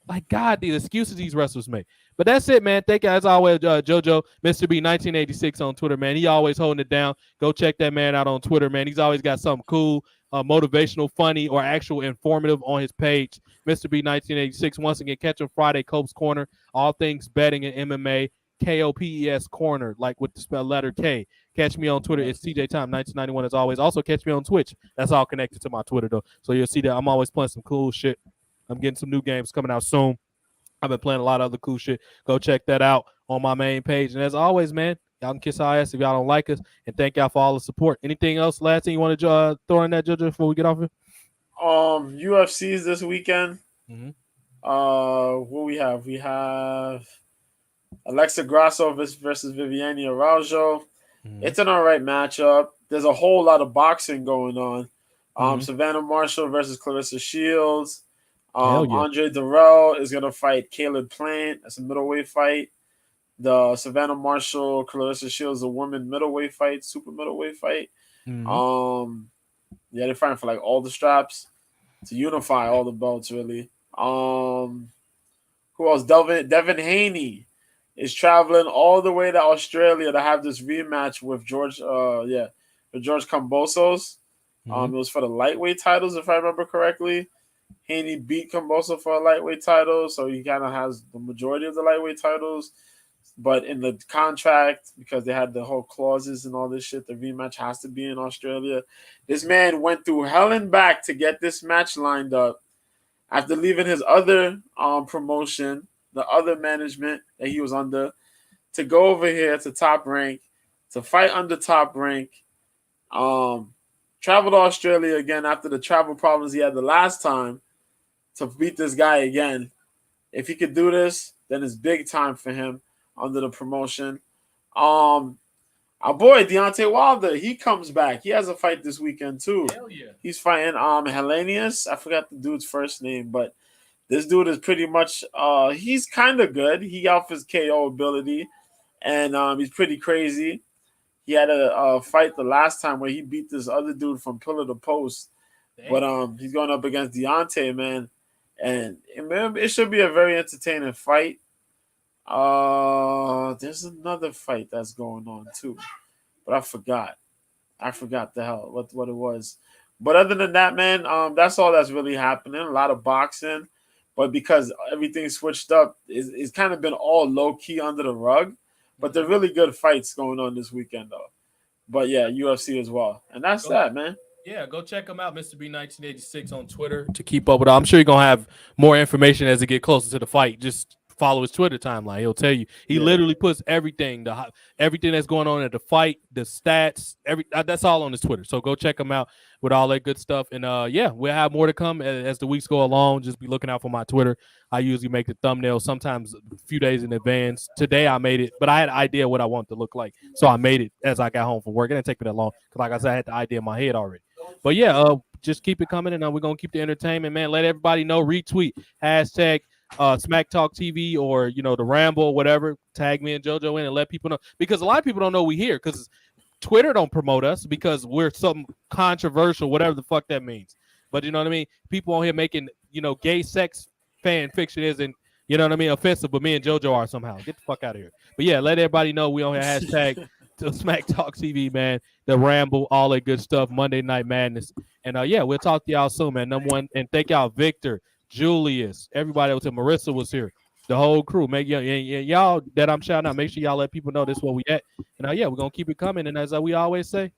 Like, God, the excuses these wrestlers make. But that's it, man. Thank you, as always, JoJo, Mr. B 1986 on Twitter, man. He always holding it down. Go check that man out on Twitter, man. He's always got something cool, motivational, funny, or actual informative on his page. Mr. B 1986. Once again, catch him Friday, Cope's Corner. All things betting and MMA. KOPES Corner, like with the spell letter K. Catch me on Twitter. It's TJ Time 1991 as always. Also catch me on Twitch. That's all connected to my Twitter though. So you'll see that I'm always playing some cool shit. I'm getting some new games coming out soon. I've been playing a lot of other cool shit. Go check that out on my main page. And as always, man, y'all can kiss our ass if y'all don't like us. And thank y'all for all the support. Anything else? Last thing you want to throw in that, JoJo, before we get off here? UFC's this weekend. Mm-hmm. What we have? We have Alexa Grasso versus Viviane Araujo. Mm-hmm. It's an all right matchup. There's a whole lot of boxing going on. Savannah Marshall versus Clarissa Shields. Andre Durrell is going to fight Caleb Plant. That's a middleweight fight. The Savannah Marshall, Clarissa Shields, a woman middleweight fight, super middleweight fight. Mm-hmm. They're fighting for like all the straps to unify all the belts, really. Who else? Devin Haney is traveling all the way to Australia to have this rematch with George Kambosos. It was for the lightweight titles, if I remember correctly. Haney beat Kambosos for a lightweight title, so he kind of has the majority of the lightweight titles. But in the contract, because they had the whole clauses and all this shit, the rematch has to be in Australia. This man went through hell and back to get this match lined up after leaving his other promotion, the other management that he was under, to go over here to Top Rank, to fight under Top Rank. Travel to Australia again after the travel problems he had the last time to beat this guy again. If he could do this, then it's big time for him under the promotion. Our boy Deontay Wilder, he comes back. He has a fight this weekend too. Hell yeah. He's fighting Hellenius. I forgot the dude's first name, but this dude is pretty much he's kind of good. He offers KO ability, and he's pretty crazy. He had a fight the last time where he beat this other dude from pillar to post. Dang. But he's going up against Deontay, man. And it should be a very entertaining fight. There's another fight that's going on too, but I forgot the hell what it was. But other than that, man, that's all that's really happening. A lot of boxing, but because everything switched up, it's kind of been all low key under the rug. But they're really good fights going on this weekend, though. But yeah, UFC as well, and that's that, man. Yeah, go check him out, Mr. B 1986 on Twitter to keep up with it. I'm sure you're gonna have more information as it get closer to the fight. Just follow his Twitter timeline. He'll tell you. He literally puts everything that's going on at the fight, the stats, that's all on his Twitter. So go check him out with all that good stuff. And we'll have more to come as the weeks go along. Just be looking out for my Twitter. I usually make the thumbnail sometimes a few days in advance. Today I made it, but I had an idea what I want to look like, so I made it as I got home from work. It didn't take me that long because, like I said, I had the idea in my head already. But yeah, just keep it coming, and we're gonna keep the entertainment, man. Let everybody know. Retweet hashtag Smack Talk TV or the Ramble or whatever, tag me and JoJo in and let people know, because a lot of people don't know we here because Twitter don't promote us because we're something controversial, whatever the fuck that means. But you know what I mean? People on here making gay sex fan fiction isn't offensive, but me and JoJo are somehow. Get the fuck out of here. But yeah, let everybody know we on here hashtag to Smack Talk TV, man. The Ramble, all that good stuff. Monday Night Madness, and yeah, we'll talk to y'all soon, man. Number one, and thank y'all, Victor, Julius, everybody else. Marissa was here, the whole crew. Make y'all that I'm shouting out. Make sure y'all let people know this is where we at. And yeah, we're gonna keep it coming. And as we always say,